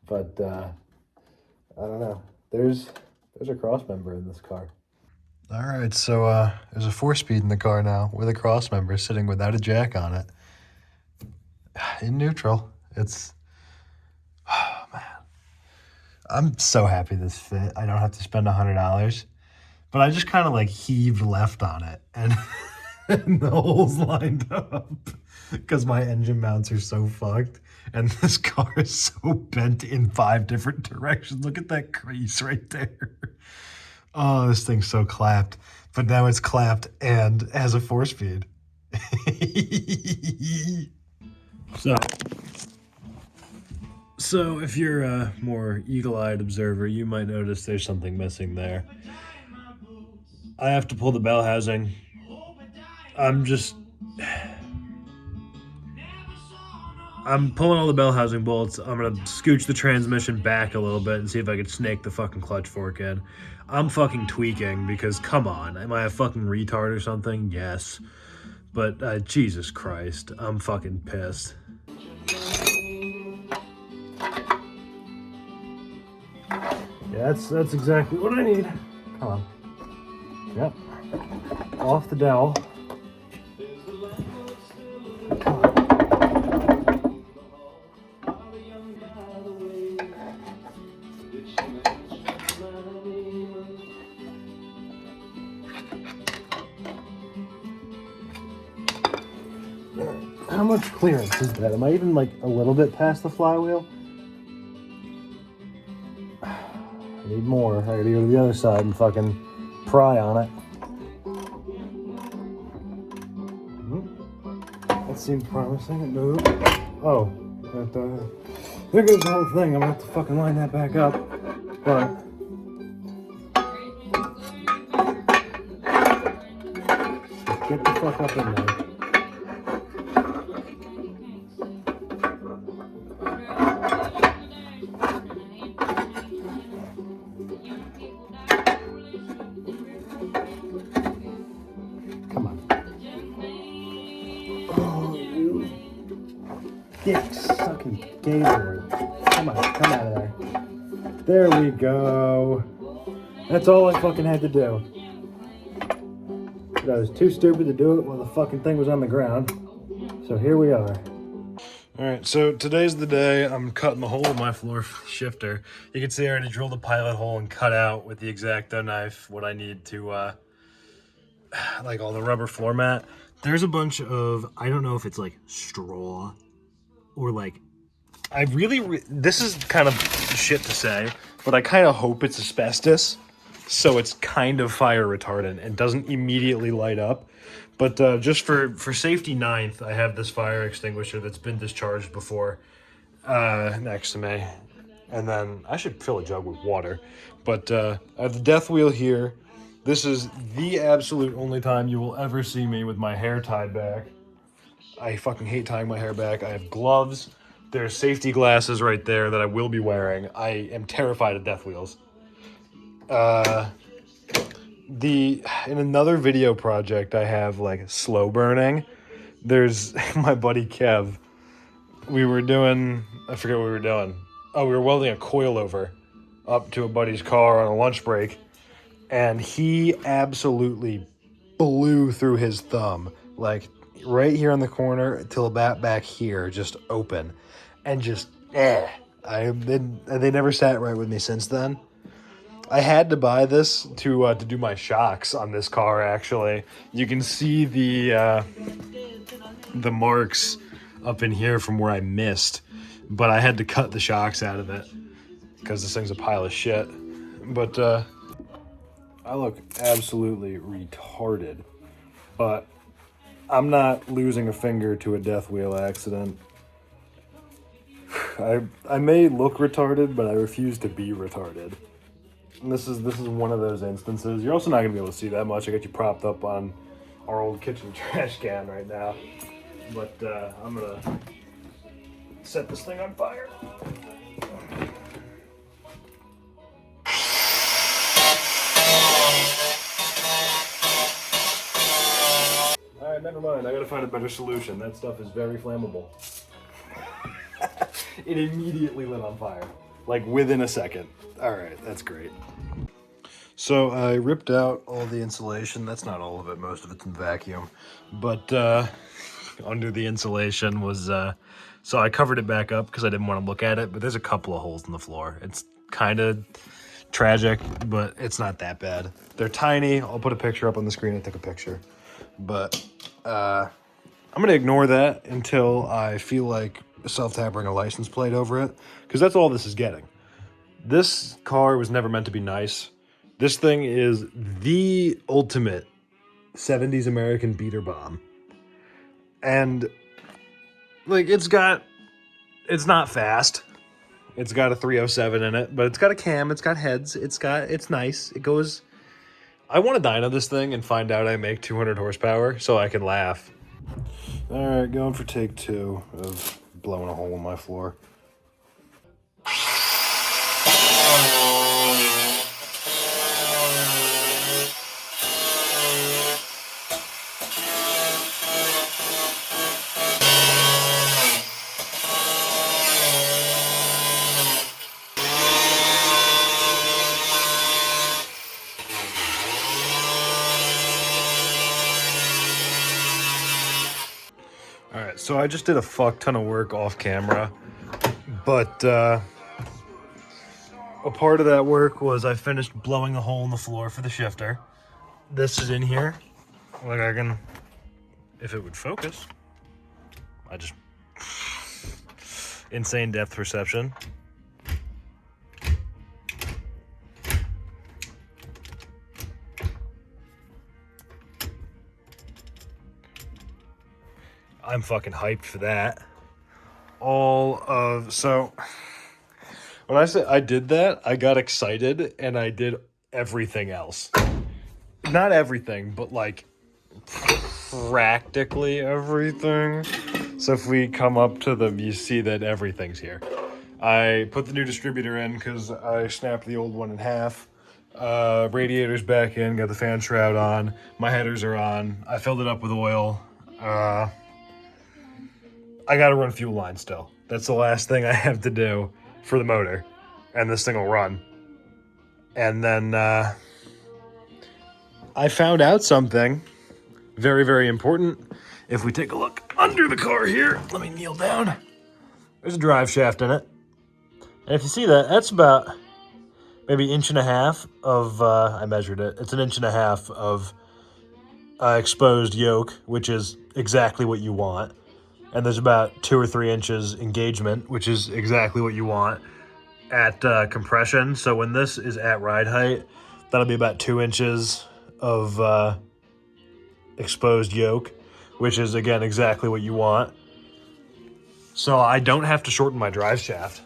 but I don't know. There's a cross member in this car. All right, so there's a 4-speed in the car now with a cross member sitting without a jack on it. In neutral. It's, oh man. I'm so happy this fit. I don't have to spend $100. But I just kind of like heaved left on it and, and the holes lined up because my engine mounts are so fucked. And this car is so bent in 5 different directions. Look at that crease right there. Oh, this thing's so clapped. But now it's clapped and has a 4-speed. So if you're a more eagle-eyed observer, you might notice there's something missing there. I have to pull the bell housing. I'm pulling all the bell housing bolts. I'm gonna scooch the transmission back a little bit and see if I could snake the fucking clutch fork in. I'm fucking tweaking because, come on, am I a fucking retard or something? Yes. But Jesus Christ, I'm fucking pissed. Yeah, that's exactly what I need. Come on. Yep. Off the dowel. Come on. How much clearance is that? Am I even like a little bit past the flywheel? I need more. I gotta go to the other side and fucking pry on it. That seems promising. It moved. Oh, there goes the whole thing. I'm gonna have to fucking line that back up. But just get the fuck up in there. Dick sucking Gaylord. Come on, come out of there. There we go. That's all I fucking had to do. But I was too stupid to do it while the fucking thing was on the ground. So here we are. Alright, so today's the day I'm cutting the hole in my floor shifter. You can see I already drilled the pilot hole and cut out with the X-Acto knife what I need to, like all the rubber floor mat. There's a bunch of, I don't know if it's like straw or like, I really, this is kind of shit to say, but I kind of hope it's asbestos, so it's kind of fire retardant and doesn't immediately light up. But just for safety ninth, I have this fire extinguisher that's been discharged before next to me. And then I should fill a jug with water. But I have the death wheel here. This is the absolute only time you will ever see me with my hair tied back. I fucking hate tying my hair back. I have gloves. There's safety glasses right there that I will be wearing. I am terrified of death wheels. In another video project I have like slow burning. There's my buddy Kev. We were doing, I forget what we were doing. Oh, we were welding a coilover up to a buddy's car on a lunch break. And he absolutely blew through his thumb. Like right here on the corner till about back here, just open. And just They never sat right with me since then. I had to buy this to do my shocks on this car. Actually, you can see the marks up in here from where I missed, but I had to cut the shocks out of it because this thing's a pile of shit. But I look absolutely retarded, but I'm not losing a finger to a death wheel accident. I may look retarded, but I refuse to be retarded. And this is one of those instances. You're also not gonna be able to see that much. I got you propped up on our old kitchen trash can right now. But I'm gonna set this thing on fire. Alright, never mind. I gotta find a better solution. That stuff is very flammable. It immediately lit on fire. Like within a second. Alright, that's great. So I ripped out all the insulation. That's not all of it. Most of it's in vacuum. But under the insulation was... so I covered it back up because I didn't want to look at it. But there's a couple of holes in the floor. It's kind of tragic, but it's not that bad. They're tiny. I'll put a picture up on the screen. I took a picture. But I'm going to ignore that until I feel like self-tapping a license plate over it. Because that's all this is getting. This car was never meant to be nice. This thing is the ultimate 70s American beater bomb. And, like, it's not fast. It's got a 307 in it, but it's got a cam, it's got heads, it's nice. It goes... I want to dyno this thing and find out I make 200 horsepower so I can laugh. Alright, going for take 2 of blowing a hole in my floor. Alright, so I just did a fuck ton of work off camera, but a part of that work was I finished blowing a hole in the floor for the shifter. This is in here. Like I can, if it would focus, I just, insane depth perception. I'm fucking hyped for that. So when I say I did that, I got excited and I did everything else. Not everything, but like practically everything. So if we come up to them, you see that everything's here. I put the new distributor in because I snapped the old one in half. Radiator's back in, got the fan shroud on. My headers are on. I filled it up with oil. I gotta run fuel line still. That's the last thing I have to do for the motor. And this thing will run. And then I found out something very, very important. If we take a look under the car here, let me kneel down. There's a drive shaft in it. And if you see that, that's about maybe 1.5 inches of, I measured it. It's 1.5 inches of exposed yoke, which is exactly what you want. And there's about 2 or 3 inches engagement, which is exactly what you want at compression. So when this is at ride height, that'll be about 2 inches of exposed yoke, which is, again, exactly what you want. So I don't have to shorten my drive shaft,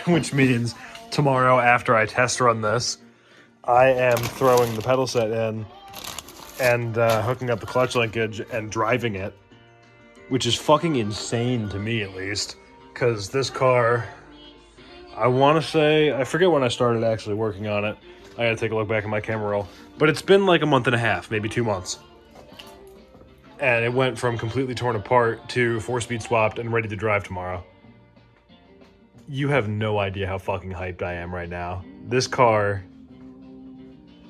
which means tomorrow after I test run this, I am throwing the pedal set in and hooking up the clutch linkage and driving it, which is fucking insane to me, at least, because this car, I want to say, I forget when I started actually working on it. I gotta take a look back at my camera roll, but it's been like 1.5 months, maybe 2 months. And it went from completely torn apart to 4-speed swapped and ready to drive tomorrow. You have no idea how fucking hyped I am right now. This car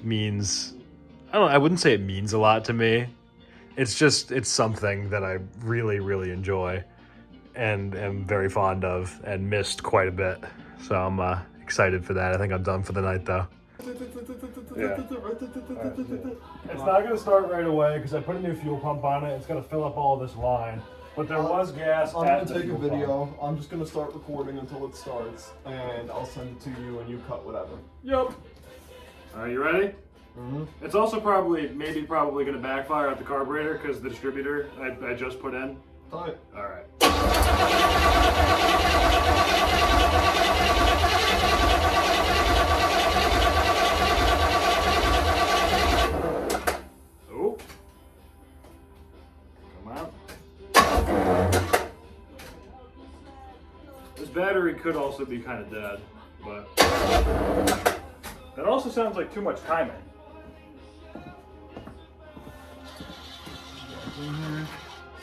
means, I wouldn't say it means a lot to me. It's something that I really, really enjoy. and am very fond of and missed quite a bit. So I'm excited for that. I think I'm done for the night though. Yeah. It's not going to start right away because I put a new fuel pump on it. It's going to fill up all this line. But there was gas. I'm going to take a video. I'm just going to start recording until it starts. And I'll send it to you and you cut whatever. Yep. Are you ready? Mm-hmm. It's also probably going to backfire at the carburetor because the distributor I just put in. All right. Oh. Come on. This battery could also be kind of dead, but that also sounds like too much timing.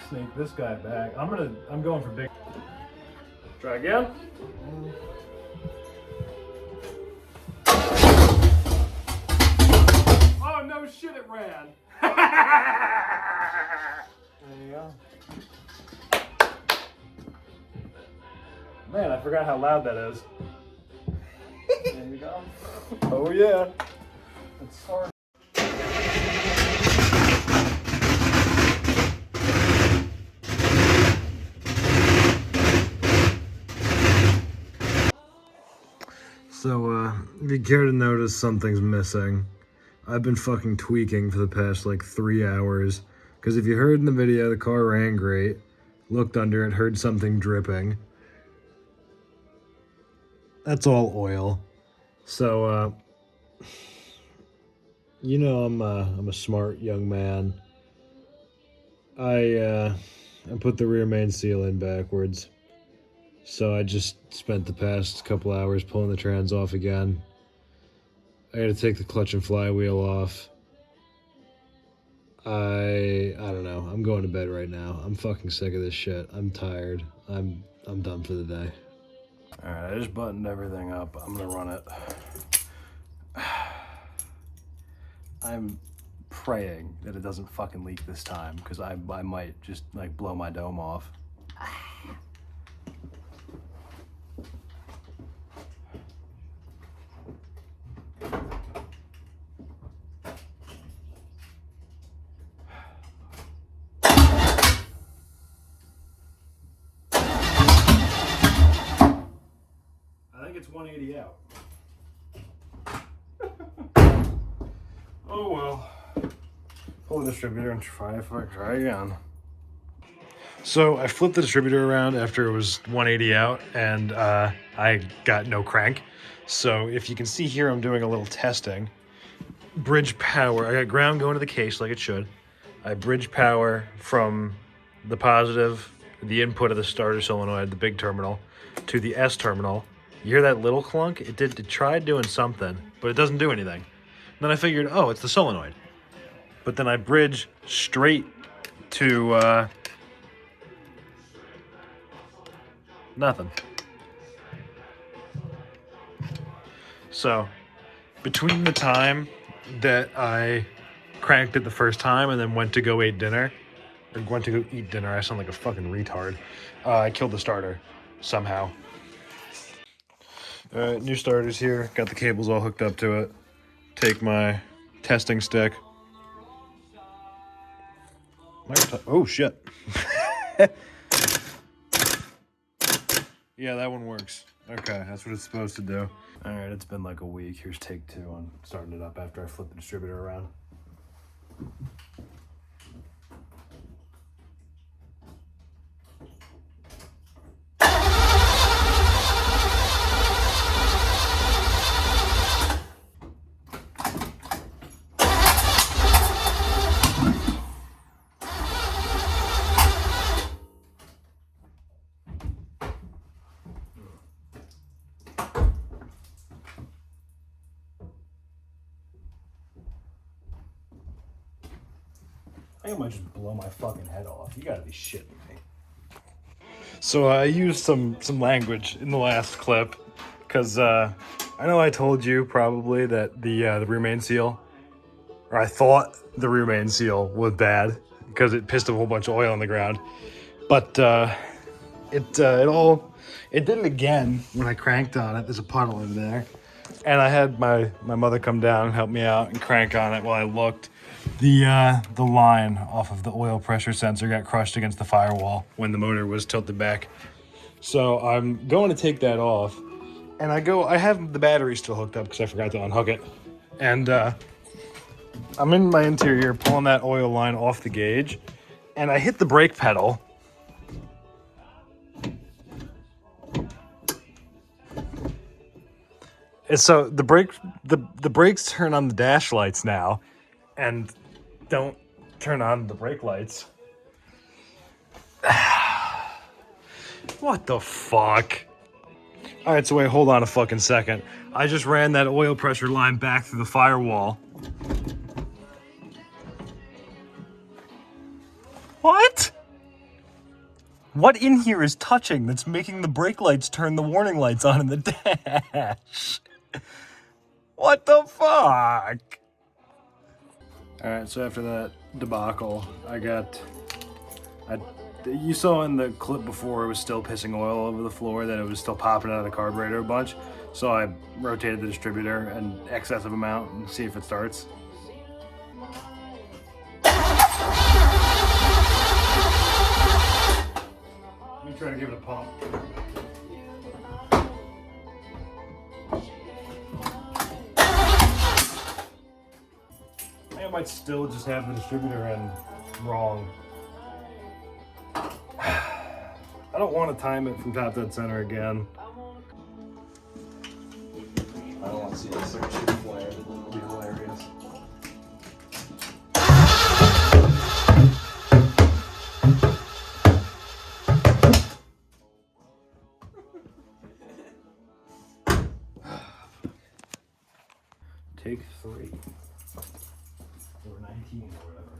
Sneak this guy back. I'm going for big. Try again. Oh no shit, it ran. There you go. Man, I forgot how loud that is. There you go. Oh yeah. Let's start. So, if you care to notice something's missing, I've been fucking tweaking for the past like 3 hours. Because if you heard in the video, the car ran great. Looked under it, heard something dripping. That's all oil. So, you know I'm a smart young man. I put the rear main seal in backwards. So I just spent the past couple hours pulling the trans off again. I gotta take the clutch and flywheel off. I don't know. I'm going to bed right now. I'm fucking sick of this shit. I'm tired. I'm done for the day. Alright, I just buttoned everything up. I'm gonna run it. I'm praying that it doesn't fucking leak this time, because I might just like blow my dome off. It's 180 out. Oh well. Pull the distributor and try again. So I flipped the distributor around after it was 180 out, and I got no crank. So if you can see here, I'm doing a little testing. Bridge power. I got ground going to the case like it should. I bridge power from the positive, the input of the starter solenoid, the big terminal, to the S terminal. You hear that little clunk? It tried doing something, but it doesn't do anything. And then I figured, oh, it's the solenoid. But then I bridge straight to nothing. So between the time that I cranked it the first time and then went to go eat dinner, I sound like a fucking retard. I killed the starter somehow. New starters here. Got the cables all hooked up to it. Take my testing stick. Oh shit. Yeah, that one works. Okay, that's what it's supposed to do. Alright, it's been like a week. Here's take 2 on starting it up after I flip the distributor around. I think I might just blow my fucking head off. You gotta be shitting me. So I used some language in the last clip, because I know I told you probably that the rear main seal, or I thought the rear main seal was bad because it pissed a whole bunch of oil on the ground. But it did it again when I cranked on it. There's a puddle in there. And I had my mother come down and help me out and crank on it while I looked. The line off of the oil pressure sensor got crushed against the firewall when the motor was tilted back. So I'm going to take that off. And I have the battery still hooked up because I forgot to unhook it. And I'm in my interior pulling that oil line off the gauge. And I hit the brake pedal. And so the brakes turn on the dash lights now and don't turn on the brake lights. What the fuck? All right, so wait, hold on a fucking second. I just ran that oil pressure line back through the firewall. What? What in here is touching that's making the brake lights turn the warning lights on in the dash? What the fuck? All right, so after that debacle, you saw in the clip before it was still pissing oil all over the floor, that it was still popping out of the carburetor a bunch. So I rotated the distributor an excessive amount and see if it starts. Let me try to give it a pump. I might still just have the distributor in wrong. I don't want to time it from top dead center again. I don't want to see this start shooting flare. It would be hilarious. Take 3. Or 19 or whatever.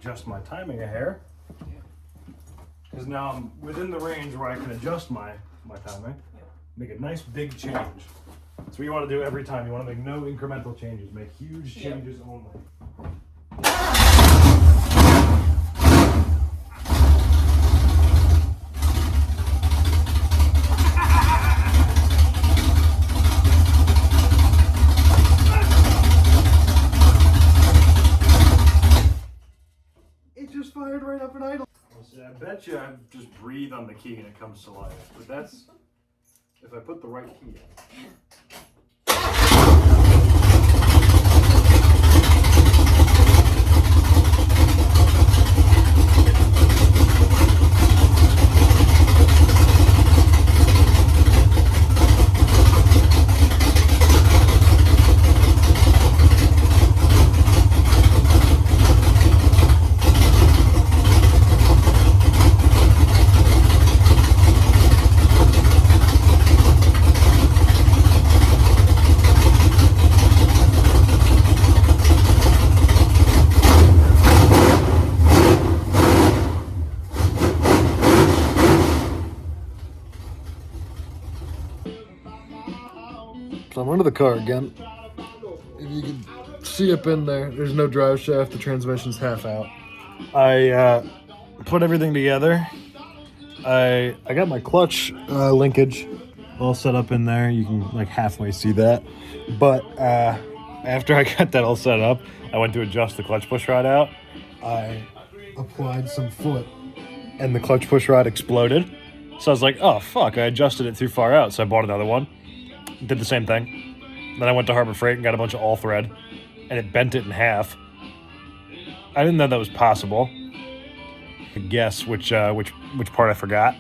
Adjust my timing a hair, because now I'm within the range where I can adjust my timing, make a nice big change. That's what you want to do every time. You want to make no incremental changes, make huge changes only. Fired right up and idle. I bet you I just breathe on the key and it comes to life. But that's if I put the right key in. So I'm under the car again. If you can see up in there, there's no drive shaft. The transmission's half out. I put everything together. I got my clutch linkage all set up in there. You can like halfway see that. But after I got that all set up, I went to adjust the clutch push rod out. I applied some foot and the clutch push rod exploded. So I was like, oh fuck, I adjusted it too far out. So I bought another one. Did the same thing. Then I went to Harbor Freight and got a bunch of all thread, and it bent it in half. I didn't know that was possible. I guess which part I forgot.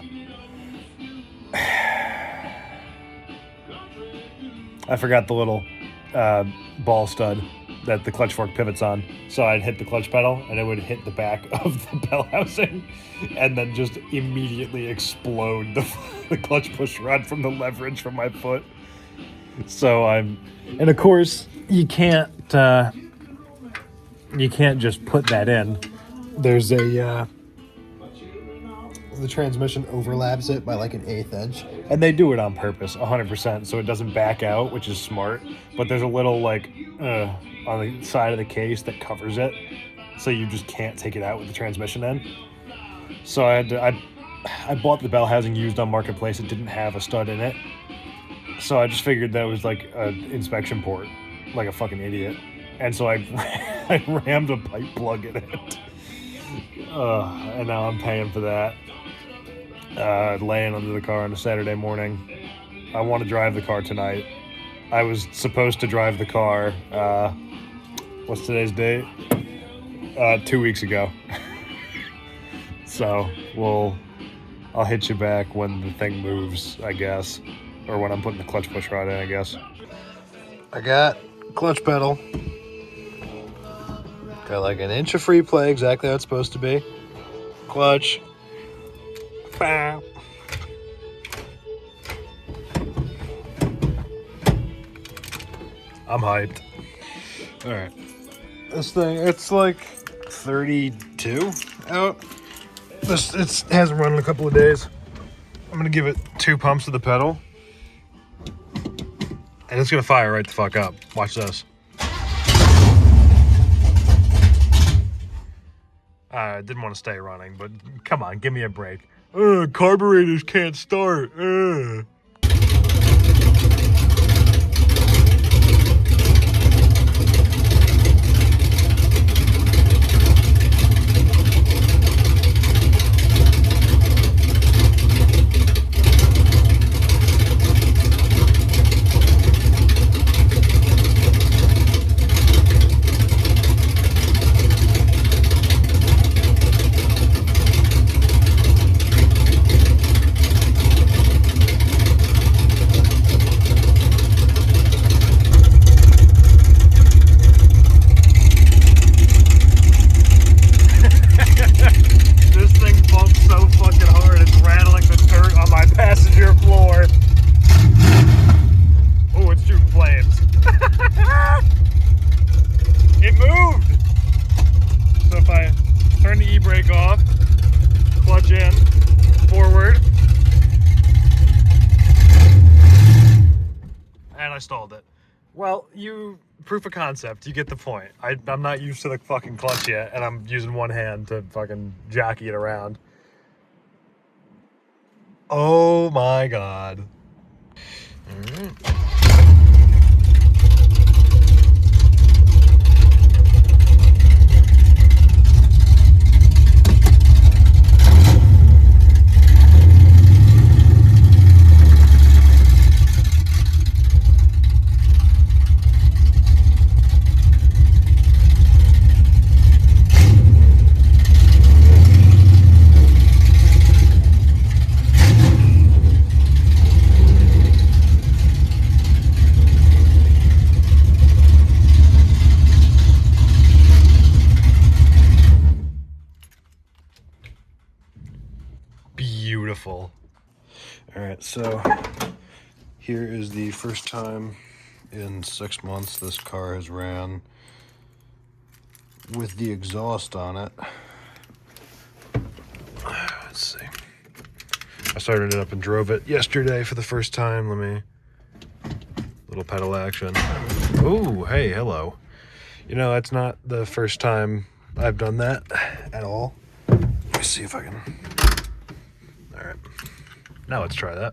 I forgot the little ball stud that the clutch fork pivots on. So I'd hit the clutch pedal, and it would hit the back of the bell housing, and then just immediately explode the clutch push rod from the leverage from my foot. So and of course you can't just put that in. There's the transmission overlaps it by like an 1/8 inch, and they do it on purpose 100% so it doesn't back out, which is smart. But there's a little like on the side of the case that covers it, so you just can't take it out with the transmission in. So I bought the bell housing used on Marketplace. It didn't have a stud in it, so I just figured that was like an inspection port, like a fucking idiot. And so I rammed a pipe plug in it. And now I'm paying for that. Laying under the car on a Saturday morning. I want to drive the car tonight. I was supposed to drive the car, what's today's date? 2 weeks ago. So I'll hit you back when the thing moves, I guess. Or when I'm putting the clutch push rod in, I guess. I got clutch pedal. Got like an inch of free play, exactly how it's supposed to be. Clutch. Bow. I'm hyped. Alright. This thing, it's like 32 out. It hasn't run in a couple of days. I'm gonna give it 2 pumps of the pedal. And it's gonna fire right the fuck up. Watch this. I didn't want to stay running, but come on, give me a break. Carburetors can't start. I stalled it. Well, proof of concept, you get the point. I'm not used to the fucking clutch yet, and I'm using one hand to fucking jockey it around. Oh my god. All right. Beautiful. All right, so here is the first time in 6 months this car has ran with the exhaust on it. Let's see. I started it up and drove it yesterday for the first time. Little pedal action. Oh, hey, hello. You know, that's not the first time I've done that at all. Let me see if I can. All right, now let's try that.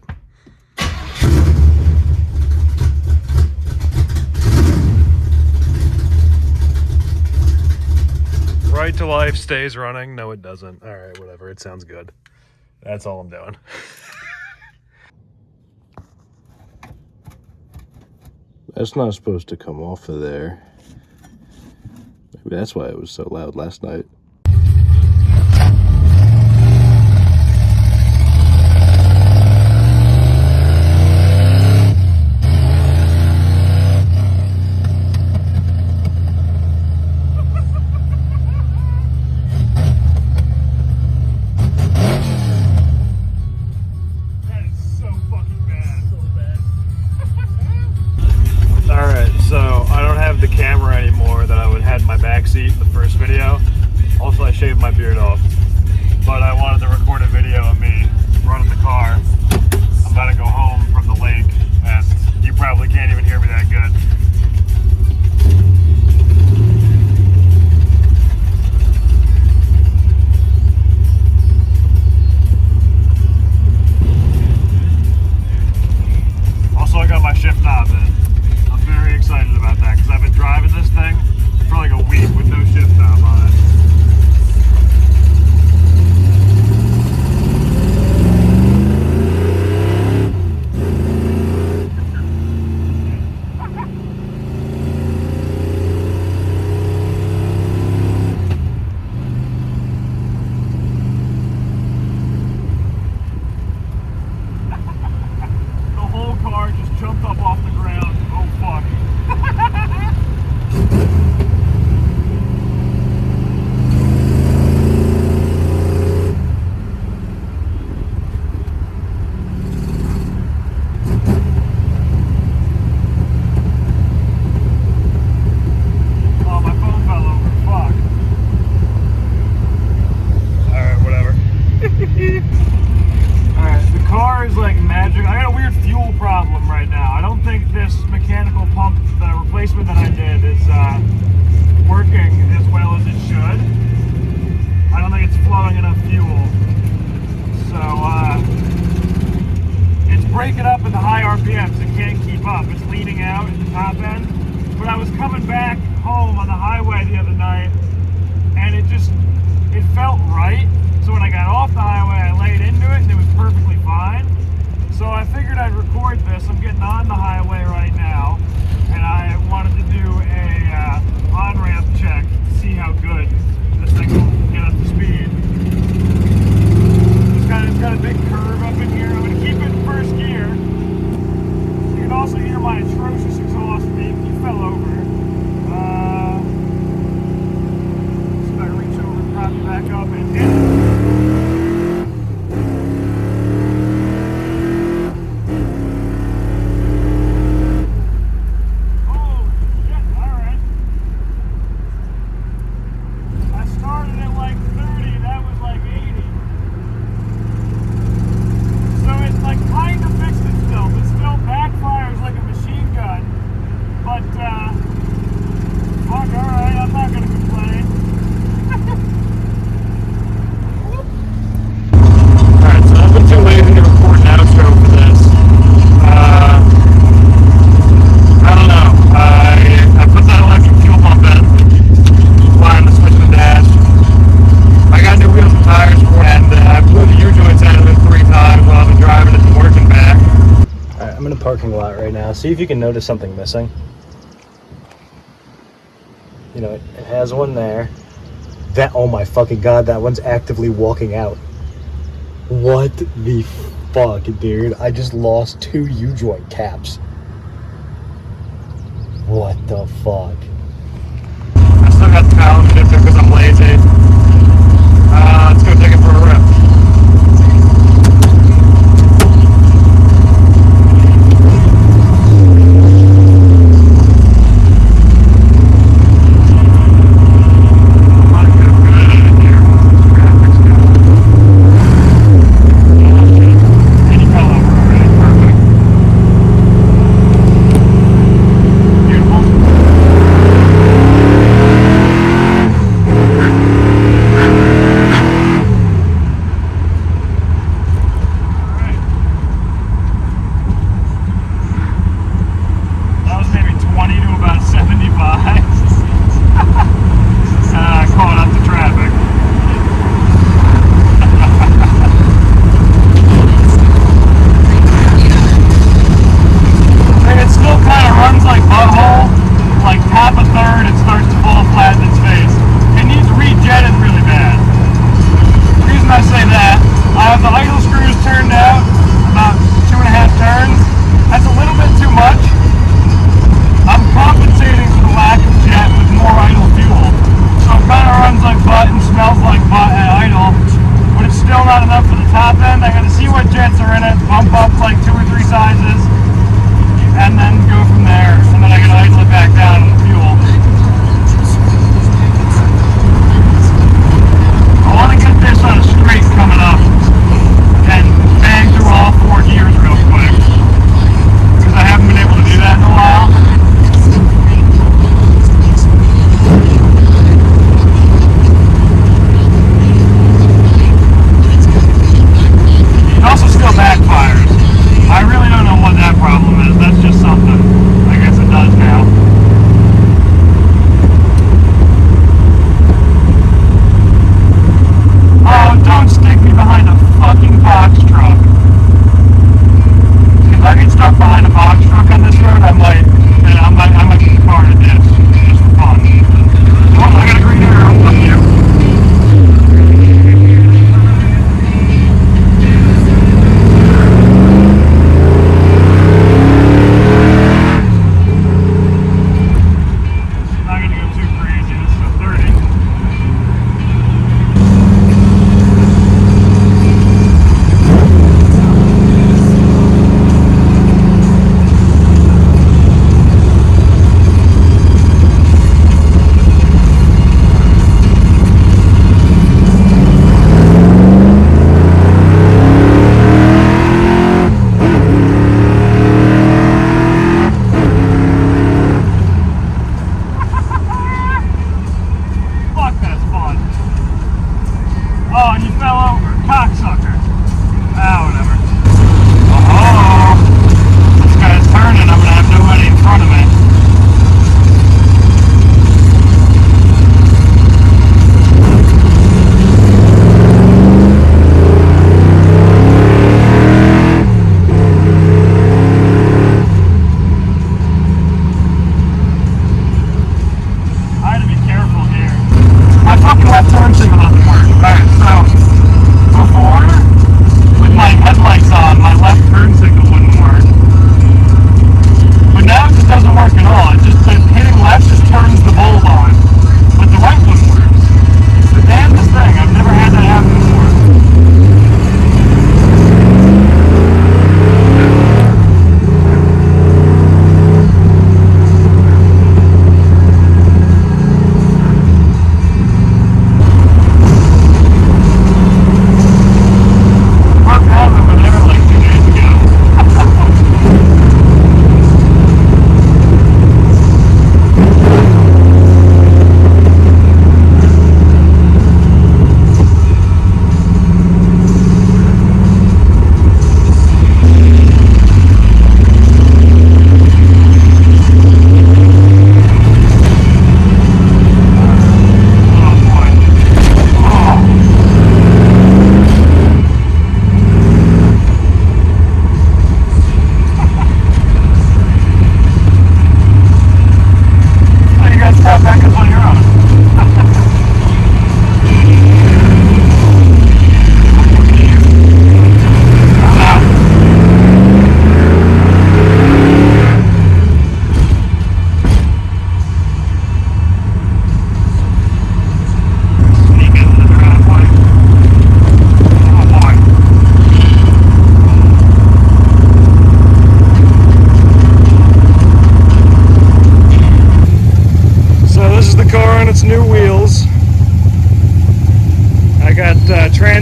Right to life stays running. No, it doesn't. All right, whatever. It sounds good. That's all I'm doing. That's not supposed to come off of there. Maybe that's why it was so loud last night. replacement that I did is working as well as it should. I don't think it's flowing enough fuel. So it's breaking up at the high RPMs. It can't keep up. It's leaning out at the top end. But I was coming back home on the highway the other night, and it felt right. So when I got off the highway, I laid into it, and it was perfectly fine. So I figured I'd record this. I'm getting on the highway right now, and I wanted to do a on-ramp check to see how good this thing will get up to speed. It's got a big curve up in here. I'm going to keep it in first gear. You can also hear my atrocious exhaust beep. He fell over. So I reach over and prop it back up and hit it. Parking lot right now. See if you can notice something missing. You know, it has one there. That, oh my fucking god, that one's actively walking out. What the fuck, dude? I just lost 2 U-joint caps. What the fuck? I still got the power shifter because I'm lazy. Let's go take it for a rip.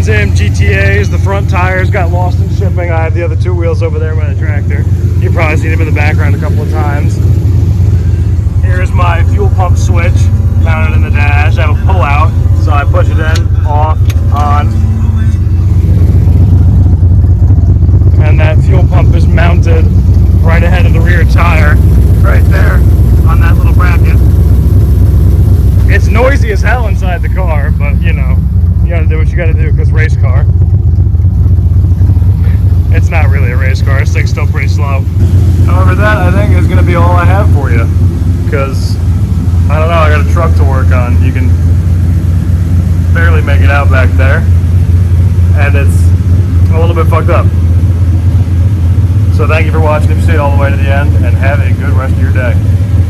Sim GTAs. The front tires got lost in shipping. I have the other two wheels over there by the tractor. You've probably seen them in the background a couple of times. Here's my fuel pump switch mounted in the dash. I have a pull out, so I push it in, off, on. And that fuel pump is mounted right ahead of the rear tire, right there on that little bracket. It's noisy as hell inside the car, but you know, you gotta do what you gotta do because race car. It's not really a race car, this thing's still pretty slow. However, that I think is gonna be all I have for you, because I don't know, I got a truck to work on. You can barely make it out back there, and it's a little bit fucked up. So thank you for watching if you stayed all the way to the end, and have a good rest of your day.